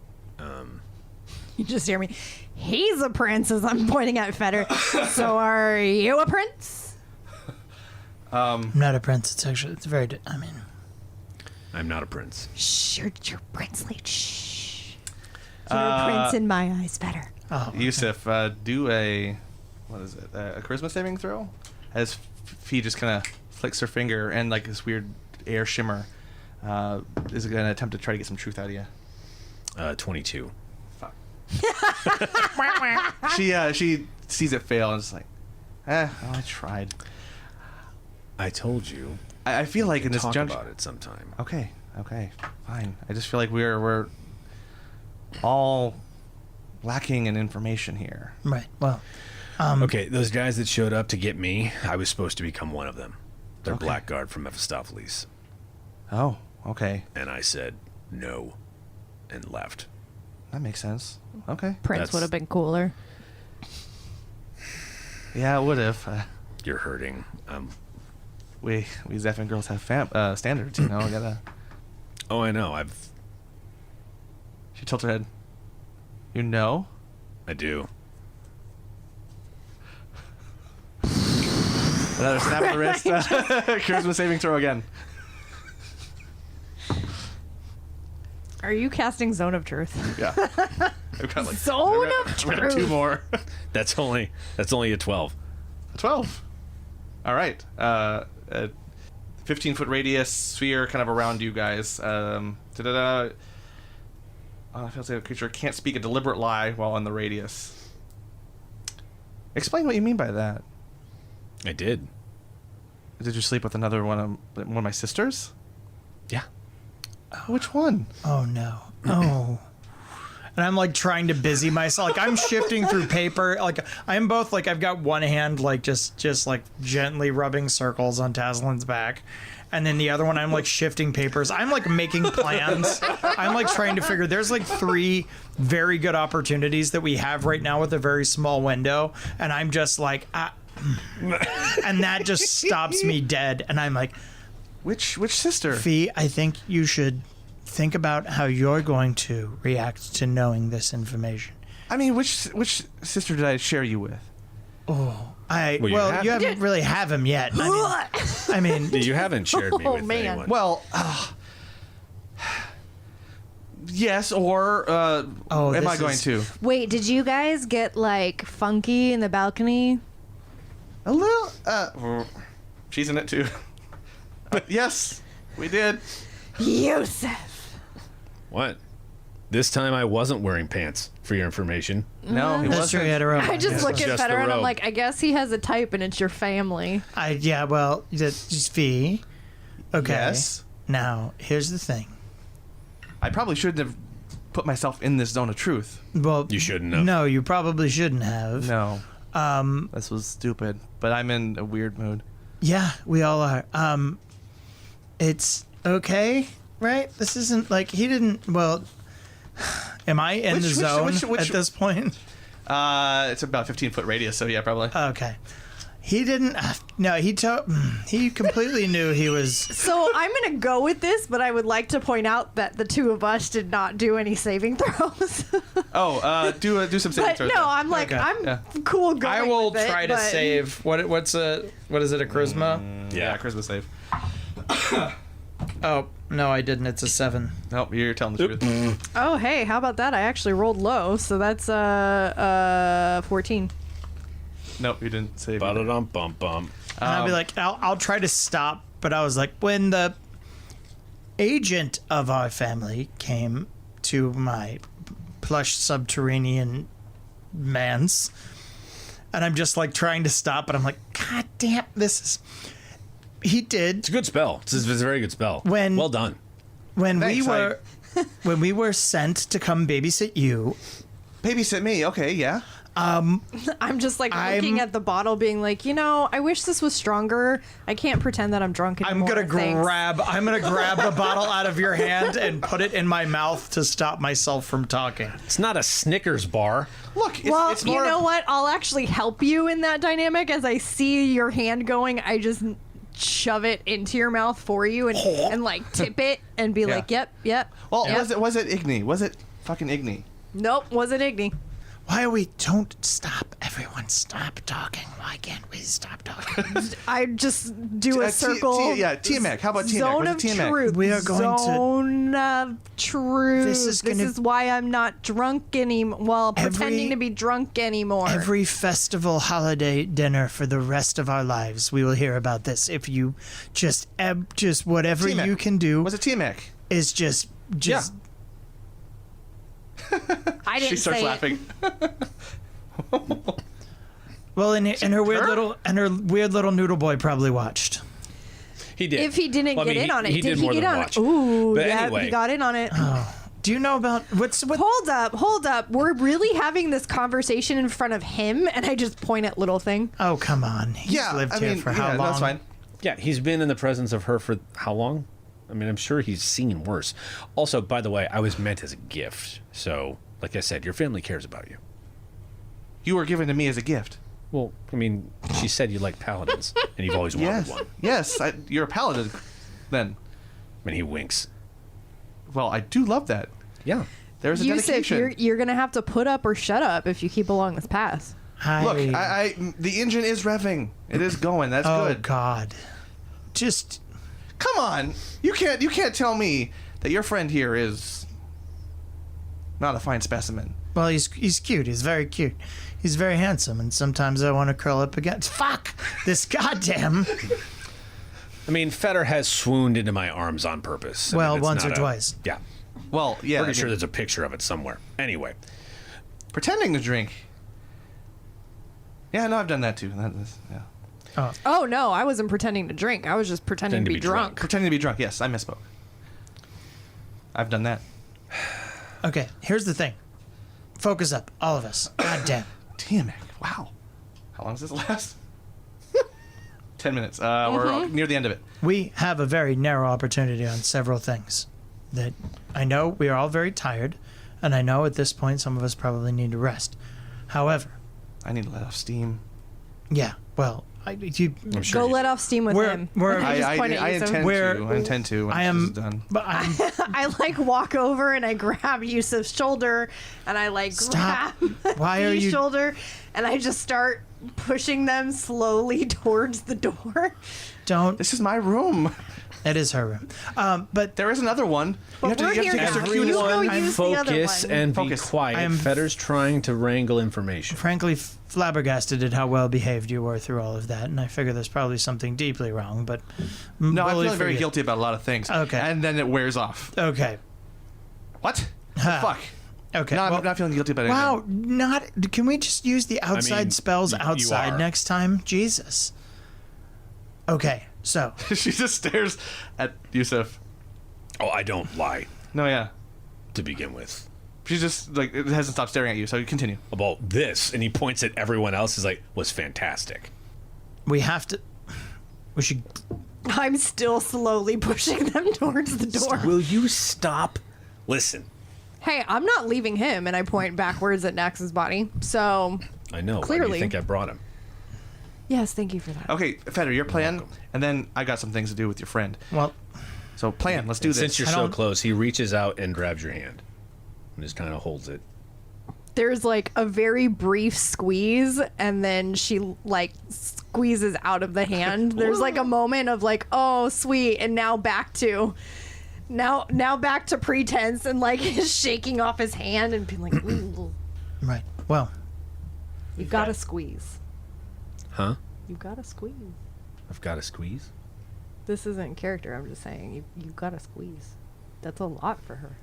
You just hear me. He's a prince as I'm pointing at Feder. So are you a prince? I'm not a prince. It's very. I'm not a prince. Shh, you're princely. Shh. You're a prince in my eyes, Feder. Oh, Yusuf, do a charisma saving throw? As Fee just kind of flicks her finger and like this weird air shimmer is going to attempt to try to get some truth out of you. 22. Fuck. She sees it fail and is like, I tried. I told you. I feel like in this talk junction. about it sometime. Okay, fine. I just feel like we're all lacking in information here. right. Well, Okay, those guys that showed up to get me, I was supposed to become one of them. They're Okay. Blackguard from Mephistopheles. Oh, okay. And I said no and left. That makes sense. Okay. Prince That's- would have been cooler. Yeah, it would have. You're hurting. We Zephyr girls have standards, you know. We gotta. Oh, I know. She tilts her head. You know? I do. Another snap of the wrist. Charisma saving throw again. Are you casting Zone of Truth? Yeah. I've got like Zone of I've got Truth. 2 more. That's only a 12. 12. All right. 15 15-foot radius sphere kind of around you guys. If a creature can't speak a deliberate lie while in the radius. Explain what you mean by that. I did. Did you sleep with another one of my sisters? Yeah. Which one? Oh no. Oh. And I'm like trying to busy myself. Like I'm shifting through paper. Like I'm both like I've got one hand like just like gently rubbing circles on Taslin's back. And then the other one I'm like shifting papers. I'm like making plans. I'm like trying to figure there's like 3 very good opportunities that we have right now with a very small window. And I'm just like and that just stops me dead. And I'm like, Which sister? Fee, I think you should think about how you're going to react to knowing this information. I mean, which sister did I share you with? You haven't really have him yet. I mean, You haven't shared me with man. anyone. Well, yes, or am I going to? Wait, did you guys get like funky in the balcony? A little. She's in it too. Yes, we did. Yusuf. What? This time I wasn't wearing pants, for your information. No, he that's true. wasn't. He had a robe. I just look at Just Feder the and I'm robe. like, I guess he has a type and it's your family. Well, just Fee. Okay. Yes. Now, here's the thing. I probably shouldn't have put myself in this zone of truth. Well, You shouldn't have. No, you probably shouldn't have. No. This was stupid. But I'm in a weird mood. Yeah, we all are. It's okay, right? This isn't like he didn't. Well, am I in the zone at this point? It's about 15-foot radius, so yeah, probably. Okay. He didn't. No, he completely knew he was. So I'm going to go with this, but I would like to point out that the two of us did not do any saving throws. Do some saving But throws. no, I'm like, Okay. I'm cool going I will with it, try to but- save. What is it? A charisma? Yeah, charisma save. Oh no, I didn't. It's a 7. Nope, you're telling the truth. Oh, hey, how about that? I actually rolled low, so that's 14. Nope, you didn't save. Ba-da-dum-bum-bum. And I'll be like, I'll try to stop, but I was like, when the agent of our family came to my plush subterranean manse, and I'm just like trying to stop, but I'm like, God damn, this is. He did It's a good spell. It's a very good spell. Well done. when Thanks, when we were sent to come babysit you. Babysit me. Okay, yeah. I'm just like looking at the bottle, being like, I wish this was stronger. I can't pretend that I'm drunk anymore. I'm gonna Thanks. grab the bottle out of your hand and put it in my mouth to stop myself from talking. It's not a Snickers bar. Look, Well, it's you more. know what? I'll actually help you in that dynamic. As I see your hand going, I just shove it into your mouth for you and like tip it and be like, yep. Well, yep. was it Igni? Was it fucking Igni? Nope, wasn't Igni. Why are we? Don't stop. Everyone stop talking. Why can't we stop talking? I just do a circle. TMAC. How about TMAC? Zone Was of it TMAC? truth. We are going to- Zone of truth. This is why I'm not drunk anymore. Well, pretending to be drunk anymore. Every festival holiday dinner for the rest of our lives, we will hear about this. If you just whatever TMAC. you can do Was it TMAC? is just I didn't She starts say laughing. well, and her weird little noodle boy probably watched. He did. If he didn't Well, I get mean, in on it, he did did he more get than on watch. it? Ooh, But yeah, anyway. he got in on it. Do you know about what? Hold up. We're really having this conversation in front of him, and I just point at Little Thing. Oh, come on. He's lived here for how long? That's fine. Yeah, he's been in the presence of her for how long? I mean, I'm sure he's seen worse. Also, by the way, I was meant as a gift. So, like I said, your family cares about you. You were given to me as a gift. Well, I mean, she said you like paladins, and you've always wanted one. Yes. You're a paladin. Then, I mean, he winks. well, I do love that. Yeah. There's a Yusuf, dedication. you're gonna have to put up or shut up if you keep along this path. Look, the engine is revving. It is going. That's Oh good. God. Just Come on. You can't tell me that your friend here is not a fine specimen. well, he's cute. He's very cute. He's very handsome, and sometimes I want to curl up against. Fuck this goddamn. I mean, Feder has swooned into my arms on purpose. Well, it's once not or twice. Yeah. Well, yeah. Pretty sure there's a picture of it somewhere. Anyway. Pretending to drink. Yeah, no, I've done that too. Yeah. Oh no, I wasn't pretending to drink. I was just pretending to be drunk. Pretending to be drunk. Yes, I misspoke. I've done that. Okay, here's the thing. Focus up, all of us. God damn. Damn it! Wow. How long does this last? 10 minutes. We're near the end of it. We have a very narrow opportunity on several things. That I know we are all very tired, and I know at this point some of us probably need to rest. However, I need to let off steam. yeah, well, I'm sure Go you let do. off steam with We're- him. we're- I just I point at you, so- intend Where- to. I intend to when I this am is done. But I'm I like walk over and I grab Yusuf's shoulder and I like Stop. grab Why are his you- shoulder and I just start pushing them slowly towards the door. don't. This is my room. It is her room. But There is another one. But we're here take a now. circuitous- You go Everyone use the other focus one. and be Focus. quiet. I am- Feder's trying to wrangle information. frankly, flabbergasted at how well behaved you were through all of that, and I figure there's probably something deeply wrong. But No, I'm bully feeling very for you. guilty about a lot of things. Okay. And then it wears off. Okay. What? Huh. Fuck. Okay. No, well, I'm not feeling guilty about anything. wow. Not. Can we just use the outside spells you outside are. next time? Jesus. Okay. So She just stares at Yusuf. Oh, I don't lie No, yeah. to begin with. She just, like, it hasn't stopped staring at you, so you continue. About this, and he points at everyone else, is like, was fantastic. we have to. We should. I'm still slowly pushing them towards the door. Will you stop? Listen, Hey, I'm not leaving him and I point backwards at Nax's body. So, I know. Why do Clearly. you think I brought him? yes, thank you for that. Okay, Feder, your plan, and then I got some things to do with your friend. Well, So, plan, let's do this. Since you're I so don't- close, he reaches out and grabs your hand. And just kind of holds it. There's like a very brief squeeze and then she like squeezes out of the hand. There's like a moment of like, oh sweet, and now back to pretense and like shaking off his hand and being like, ooh, right. Well, you gotta squeeze. Huh? You gotta squeeze. I've got to squeeze? This isn't character, I'm just saying you gotta squeeze. That's a lot for her.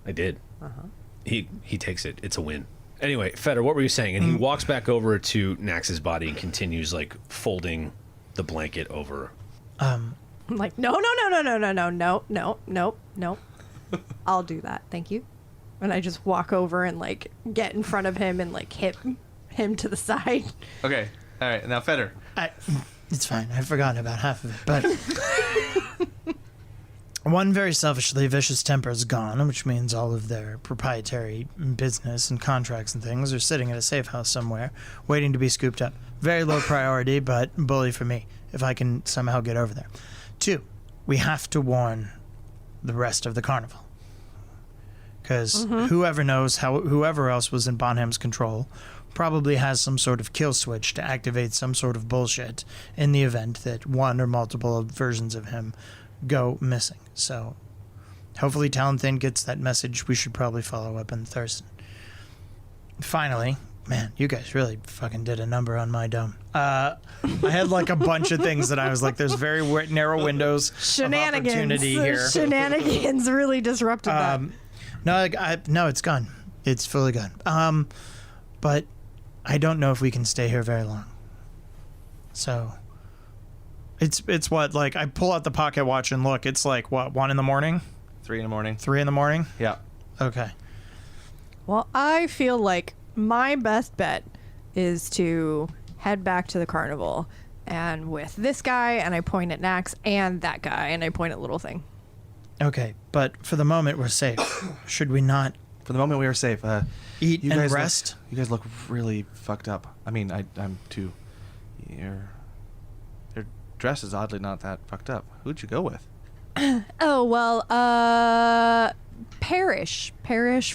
I did. He takes it. It's a win. Anyway, Feder, what were you saying? And he walks back over to Nax's body and continues like folding the blanket over. I'm like, no. I'll do that. Thank you. And I just walk over and like get in front of him and like hit him to the side. Okay, all right, now Feder. it's fine. I've forgotten about half of it. But one very selfishly vicious temper is gone, which means all of their proprietary business and contracts and things are sitting at a safe house somewhere, waiting to be scooped up. Very low priority, but bully for me, if I can somehow get over there. 2, we have to warn the rest of the carnival. Because whoever knows how whoever else was in Bonham's control probably has some sort of kill switch to activate some sort of bullshit in the event that one or multiple versions of him go missing. So hopefully Talenthin gets that message. We should probably follow up in Thurston. Finally, man, you guys really fucking did a number on my dome. I had like a bunch of things that I was like, there's very narrow windows of opportunity here. Shenanigans really disrupted that. No, it's gone. It's fully gone. But I don't know if we can stay here very long. So it's what, like, I pull out the pocket watch and look. It's like what, 1 in the morning, 3 in the morning. 3 in the morning. Yeah. Okay. Well, I feel like my best bet is to head back to the carnival and with this guy, and I point at Nax, and that guy, and I point at Little Thing. Okay, but for the moment we're safe. Should we not For the moment, we are safe. eat You and guys rest? you guys look really fucked up. I mean, I'm too. Your dress is oddly not that fucked up. Who'd you go with? Oh, well, Parrish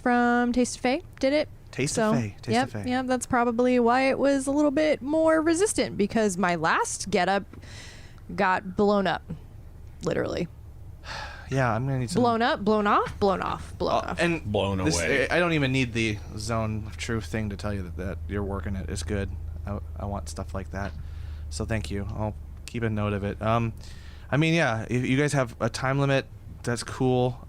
from Taste of Fae did it. Taste of Fae. Taste yep, of Fae. Yep, that's probably why it was a little bit more resistant, because my last getup got blown up. Literally. Yeah, I'm gonna need some. Blown up, blown off, blown off, blown off. And Blown away. I don't even need the zone of truth thing to tell you that you're working it. It's good. I want stuff like that. So thank you. I'll keep a note of it. I mean, yeah, if you guys have a time limit, that's cool.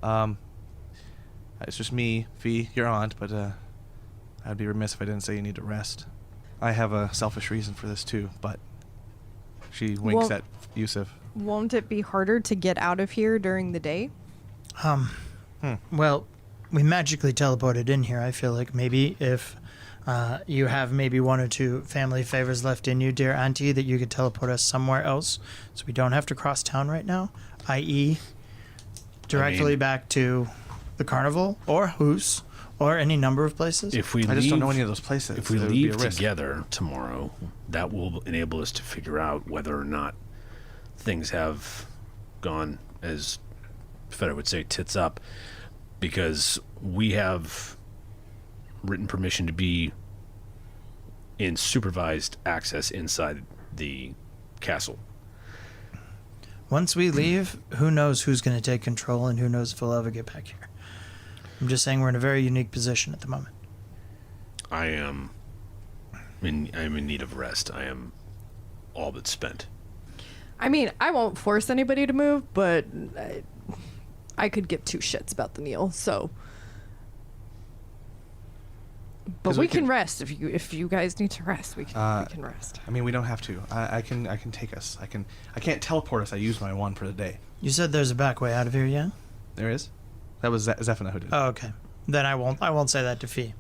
It's just me, Fee, your aunt, but I'd be remiss if I didn't say you need to rest. I have a selfish reason for this too, but she winks at Yusuf. Won't it be harder to get out of here during the day? Well, we magically teleported in here. I feel like maybe if you have maybe 1 or 2 family favors left in you, dear auntie, that you could teleport us somewhere else so we don't have to cross town right now, i.e. directly back to the carnival or Hoos or any number of places. If we I just don't know any of those places. If we It would be a leave risk. together tomorrow, that will enable us to figure out whether or not things have gone, as Feder would say, tits up, because we have written permission to be in supervised access inside the castle. Once we leave, who knows who's going to take control and who knows if we'll ever get back here. I'm just saying we're in a very unique position at the moment. I'm in need of rest. I am all but spent. I mean, I won't force anybody to move, but I could give 2 shits about the meal, so. But 'Cause we we can can- rest if you guys need to rest. We can rest. I mean, we don't have to. I can take us. I can't teleport us. I used my one for the day. You said there's a back way out of here, yeah? There is. That was Zephaniah who did it. Oh, okay. Then I won't say that to Fee.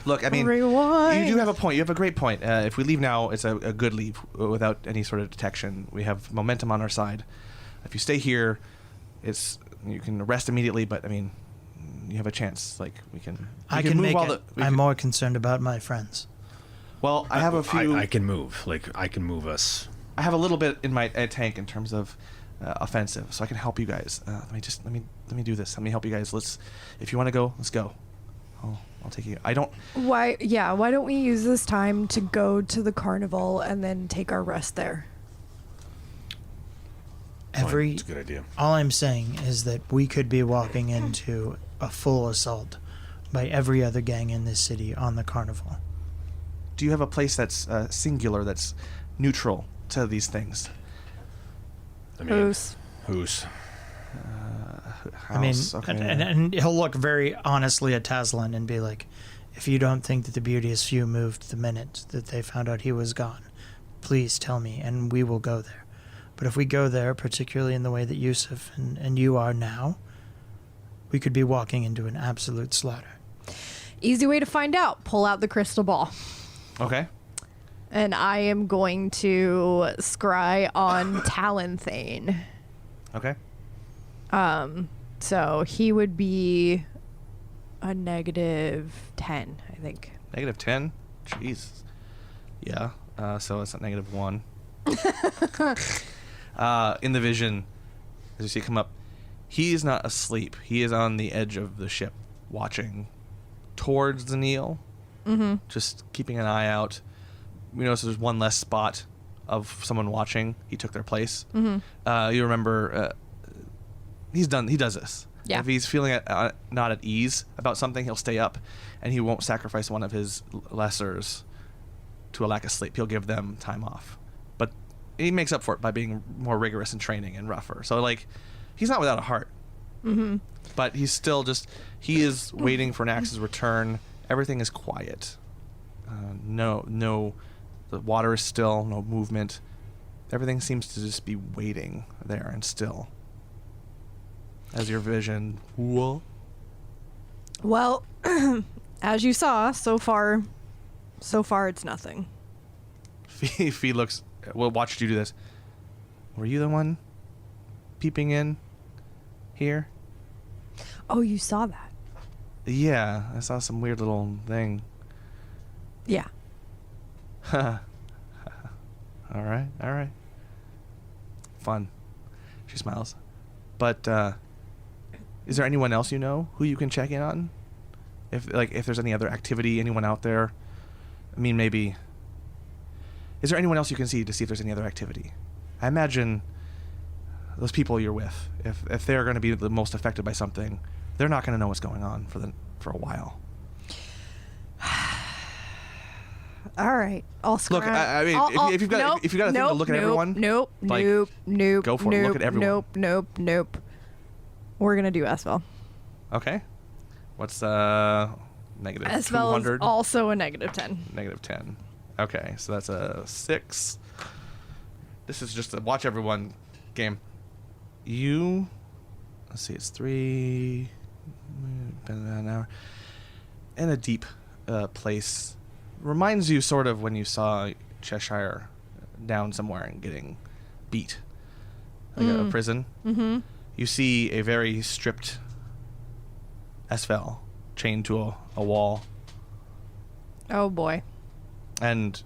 Look, I mean, Rewind. you do have a point. You have a great point. If we leave now, it's a good leave without any sort of detection. We have momentum on our side. If you stay here, you can rest immediately. But I mean, you have a chance. Like we can. I can move make all it. the. I'm more concerned about my friends. Well, I have a few. I can move. I can move us. I have a little bit in my tank in terms of offensive, so I can help you guys. Let me do this. Let me help you guys. If you want to go, let's go. I'll take you. I don't. Why don't we use this time to go to the carnival and then take our rest there? It's a good idea. All I'm saying is that we could be walking into a full assault by every other gang in this city on the carnival. Do you have a place that's singular, that's neutral to these things? I mean, Who's? I mean, House, okay. and he'll look very honestly at Taslan and be like, if you don't think that the Beauteous Few moved the minute that they found out he was gone, please tell me, and we will go there. But if we go there, particularly in the way that Yusuf and you are now, we could be walking into an absolute slaughter. Easy way to find out. Pull out the crystal ball. Okay. And I am going to scry on Talonthane. Okay. So he would be a -10, I think. -10? Jeez. Yeah. So it's a -1. In the vision, as you see it come up, he is not asleep. He is on the edge of the ship, watching towards the Neil. Mm-hmm. Just keeping an eye out. You notice there's one less spot of someone watching. He took their place. Mm-hmm. You remember, he does this. Yeah. If he's feeling not at ease about something, he'll stay up, and he won't sacrifice one of his lessers to a lack of sleep. He'll give them time off. But he makes up for it by being more rigorous in training and rougher. So, like, he's not without a heart. Mm-hmm. But he's still he is waiting for Nax's return. Everything is quiet. The water is still, no movement. Everything seems to just be waiting there and still. As your vision, whoa. Well, as you saw, so far it's nothing. Fee looks. Well, watched you do this. Were you the one peeping in here? Oh, you saw that? Yeah, I saw some weird little thing. Yeah. All right. Fun. She smiles. But is there anyone else you know who you can check in on? If there's any other activity, anyone out there? I mean, maybe. Is there anyone else you can see to see if there's any other activity? I imagine those people you're with, if they're going to be the most affected by something, they're not going to know what's going on for a while. All right. I'll scroll. Look, I mean, if you've got a thing to look at everyone, Nope. like, Nope. go for it. Look at everyone. Nope. We're gonna do Esvel. Okay. What's negative Esvel 200? is also a -10. Negative 10. Okay, so that's a 6. This is just a watch everyone game. Let's see, it's 3. Been an hour. In a deep place. Reminds you sort of when you saw Cheshire down somewhere and getting beat. Like a prison. Mm-hmm. You see a very stripped Esvel chained to a wall. Oh boy. And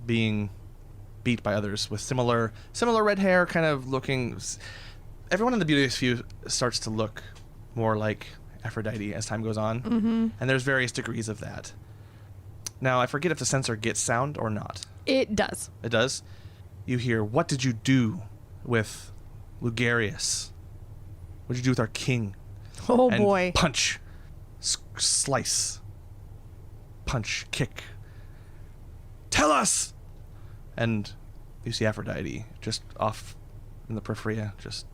being beat by others with similar red hair, kind of looking. Everyone in the Beauteous Few starts to look more like Aphrodite as time goes on, and there's various degrees of that. Now I forget if the sensor gets sound or not. It does. It does. You hear, "What did you do with Lugarius? What did you do with our king?" Oh And boy. punch, slice, punch, kick. Tell us! And you see Aphrodite just off in the periphery, just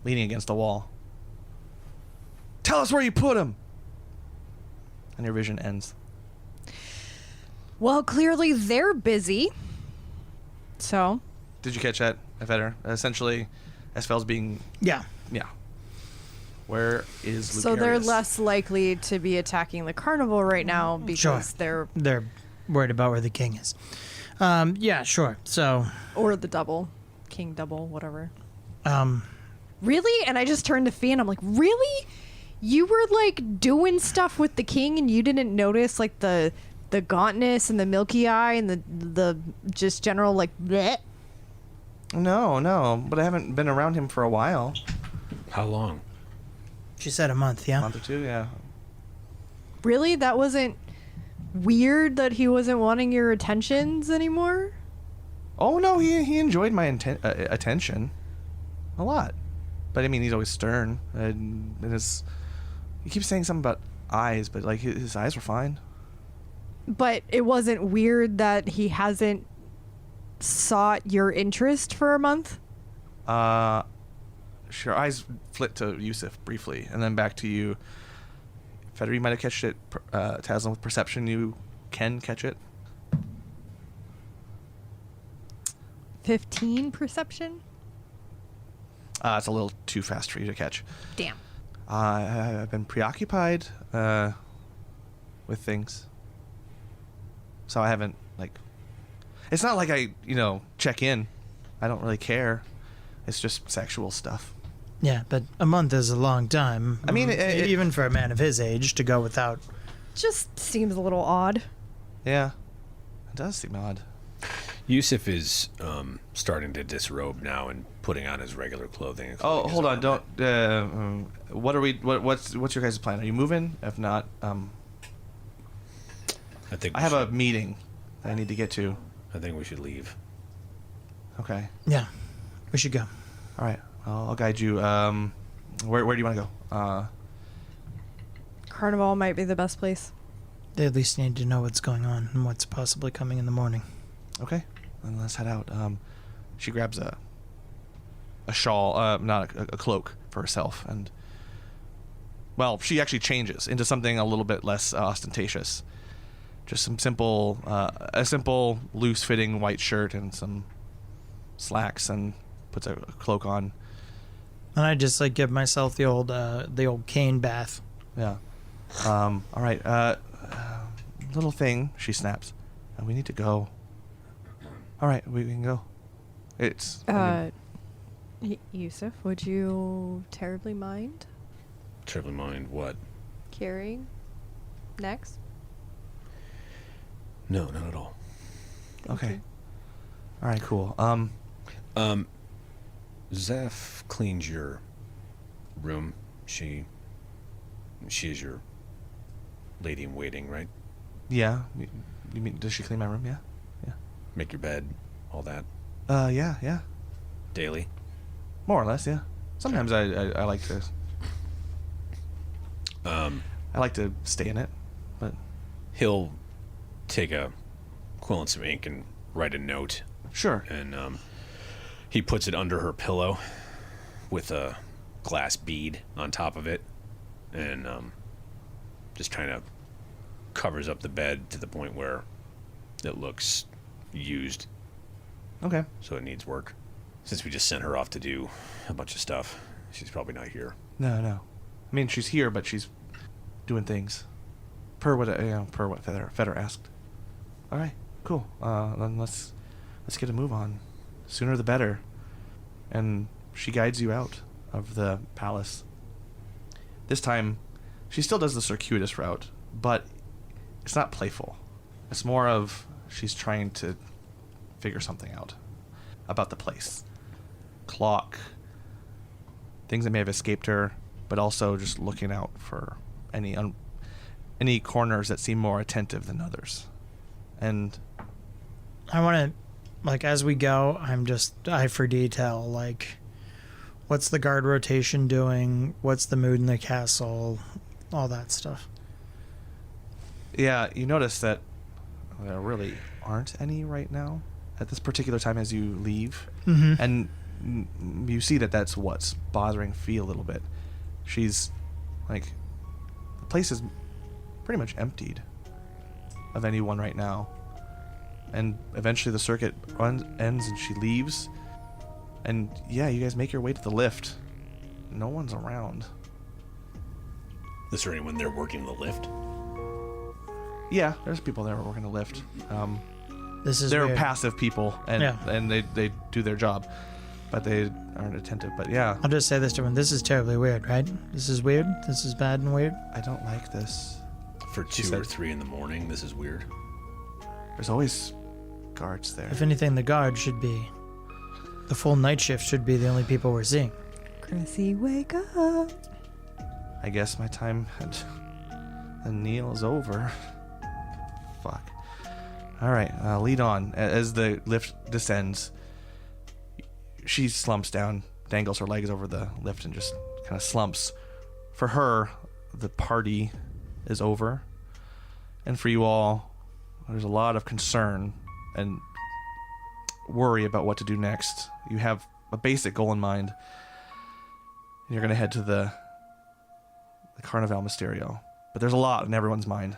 leaning against the wall. Tell us where you put him! And your vision ends. Well, clearly they're busy. So. Did you catch that, Evader? Essentially, Esvel's being... Yeah. Yeah. Where is Lugarius? So they're less likely to be attacking the carnival right now because they're worried about where the king is. Yeah, sure. So, or the double, king double, whatever. um, Really? And I just turned to Fee and I'm like, really? You were like doing stuff with the king and you didn't notice like the gauntness and the milky eye and the just general like bleh? No, but I haven't been around him for a while. How long? she said a month, yeah? A month or two, yeah. Really? That wasn't weird that he wasn't wanting your attentions anymore? Oh no, he enjoyed my attention a lot, but I mean he's always stern and he keeps saying something about eyes, but like his eyes were fine. But it wasn't weird that he hasn't sought your interest for a month? Sure. Eyes flit to Yusuf briefly, and then back to you. Feder, you might have catched it. Taslim, with perception, you can catch it. 15 perception? It's a little too fast for you to catch. Damn. I've been preoccupied with things, so I haven't It's not like I check in. I don't really care. It's just sexual stuff. Yeah, but a month is a long time. I mean, even for a man of his age to go without. Just seems a little odd. Yeah, it does seem odd. Yusuf is starting to disrobe now and putting on his regular clothing. Oh, including his hold on! armor. Don't. What are we? What's your guys' plan? Are you moving? If not, I have a meeting that I need to get to. I think we should leave. Okay. Yeah, we should go. All right. I'll guide you. Where do you want to go? Carnival might be the best place. They at least need to know what's going on and what's possibly coming in the morning. Okay. Then let's head out. She grabs a shawl, not a cloak for herself, and she actually changes into something a little bit less ostentatious. Just some simple, a simple loose-fitting white shirt and some slacks, and puts a cloak on. And I just give myself the old cane bath. Yeah. All right. Little thing, she snaps. We need to go. All right, we can go. It's. Yusuf, would you terribly mind Terribly mind what? carrying next? No, not at all. Okay. you. All right, cool. Zeph cleans your room. She is your lady in waiting, right? Yeah. You mean, does she clean my room? Yeah. Yeah. Make your bed, all that. Yeah. Daily. More or less, yeah. Sometimes I like to. I like to stay in it, but He'll take a quill and some ink and write a note. Sure. And he puts it under her pillow with a glass bead on top of it, and just kind of covers up the bed to the point where it looks used. Okay. So it needs work. Since we just sent her off to do a bunch of stuff, she's probably not here. No. I mean, she's here, but she's doing things. Per what Feder asked. All right, cool. Then let's get a move on. Sooner the better. And she guides you out of the palace. This time, she still does the circuitous route, but it's not playful. It's more of she's trying to figure something out about the place. Clock, things that may have escaped her, but also just looking out for any corners that seem more attentive than others. And I want to, like, as we go, I'm just eye for detail. Like, what's the guard rotation doing? What's the mood in the castle? All that stuff. yeah, you notice that there really aren't any right now at this particular time as you leave. Mm-hmm. And you see that that's what's bothering Fee a little bit. She's like, the place is pretty much emptied of anyone right now. And eventually the circuit ends and she leaves. And yeah, you guys make your way to the lift. No one's around. Is there anyone there working the lift? Yeah, there's people there working the lift. This is They're weird. passive people, and Yeah. and they do their job, but they aren't attentive. But yeah, I'll just say this to him. This is terribly weird, right? This is weird. This is bad and weird. I don't like this. For She 2 or said- 3 in the morning, this is weird. There's always guards there. If anything, the guard should be. The full night shift should be the only people we're seeing. Chrissy, wake up. I guess my time at the kneel is over. Fuck. All right, lead on. As the lift descends, she slumps down, dangles her legs over the lift, and just kind of slumps. For her, the party is over. And for you all, there's a lot of concern and worry about what to do next. You have a basic goal in mind. You're going to head to the Carnival Mysterio. But there's a lot in everyone's mind.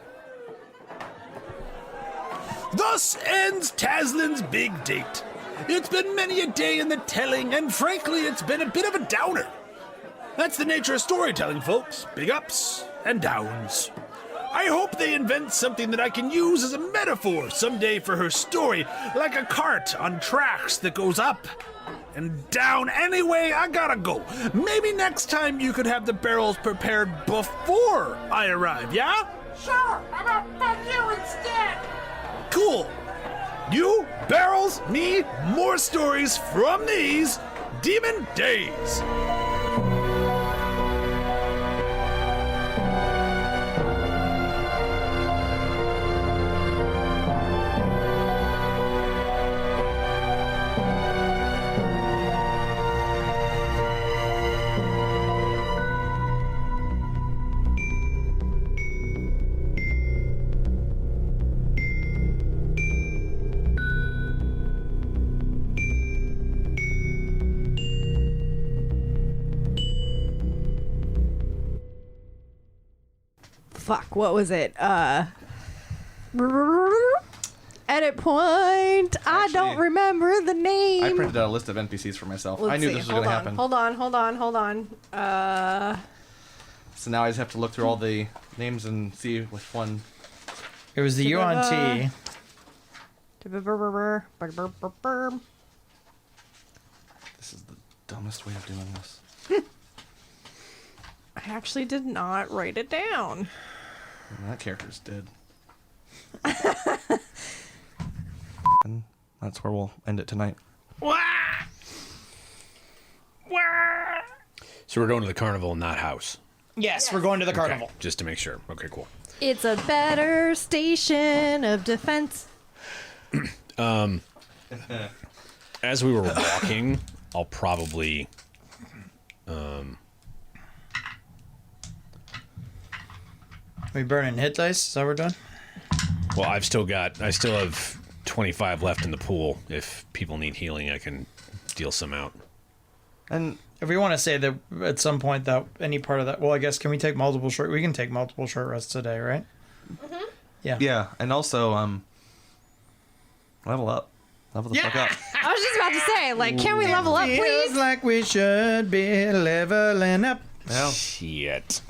Thus ends Taslin's big date. It's been many a day in the telling, and frankly, it's been a bit of a downer. That's the nature of storytelling, folks. Big ups and downs. I hope they invent something that I can use as a metaphor someday for her story, like a cart on tracks that goes up and down. Anyway, I gotta go. Maybe next time you could have the barrels prepared before I arrive, yeah? Sure, I'm gonna fuck you instead! Cool. You, barrels, me, more stories from these demon days. Fuck, what was it? Edit point. I don't Actually, remember the name. I printed out a list of NPCs for myself. Let's I knew see. this was going to happen. Hold on. So now I just have to look through all the names and see which one. It was the UNT. This is the dumbest way of doing this. I actually did not write it down. That character's dead. And that's where we'll end it tonight. So we're going to the carnival, not house. Yes, we're going to the carnival. Okay, just to make sure. Okay, cool. It's a better station of defense. As we were walking, I'll probably We burning hit dice? Is that what we're doing? Well, I still have 25 left in the pool. If people need healing, I can deal some out. And If we want to say that at some point that any part of that, well, I guess we can take multiple short rests today, right? Mm-hmm. yeah, and also level up. Level the fuck up. I was just about to say, like, can we level up, Feels please? like we should be leveling up. Well, Shit.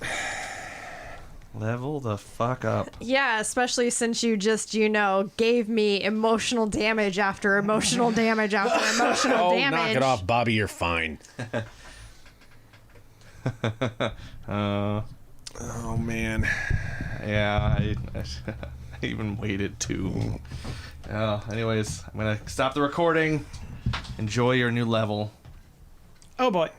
level the fuck up. Yeah, especially since you just, gave me emotional damage after emotional damage after emotional Oh, damage. knock it off, Bobby. You're fine. Oh, man. Yeah, I even waited to. Anyways, I'm gonna stop the recording. Enjoy your new level. Oh boy.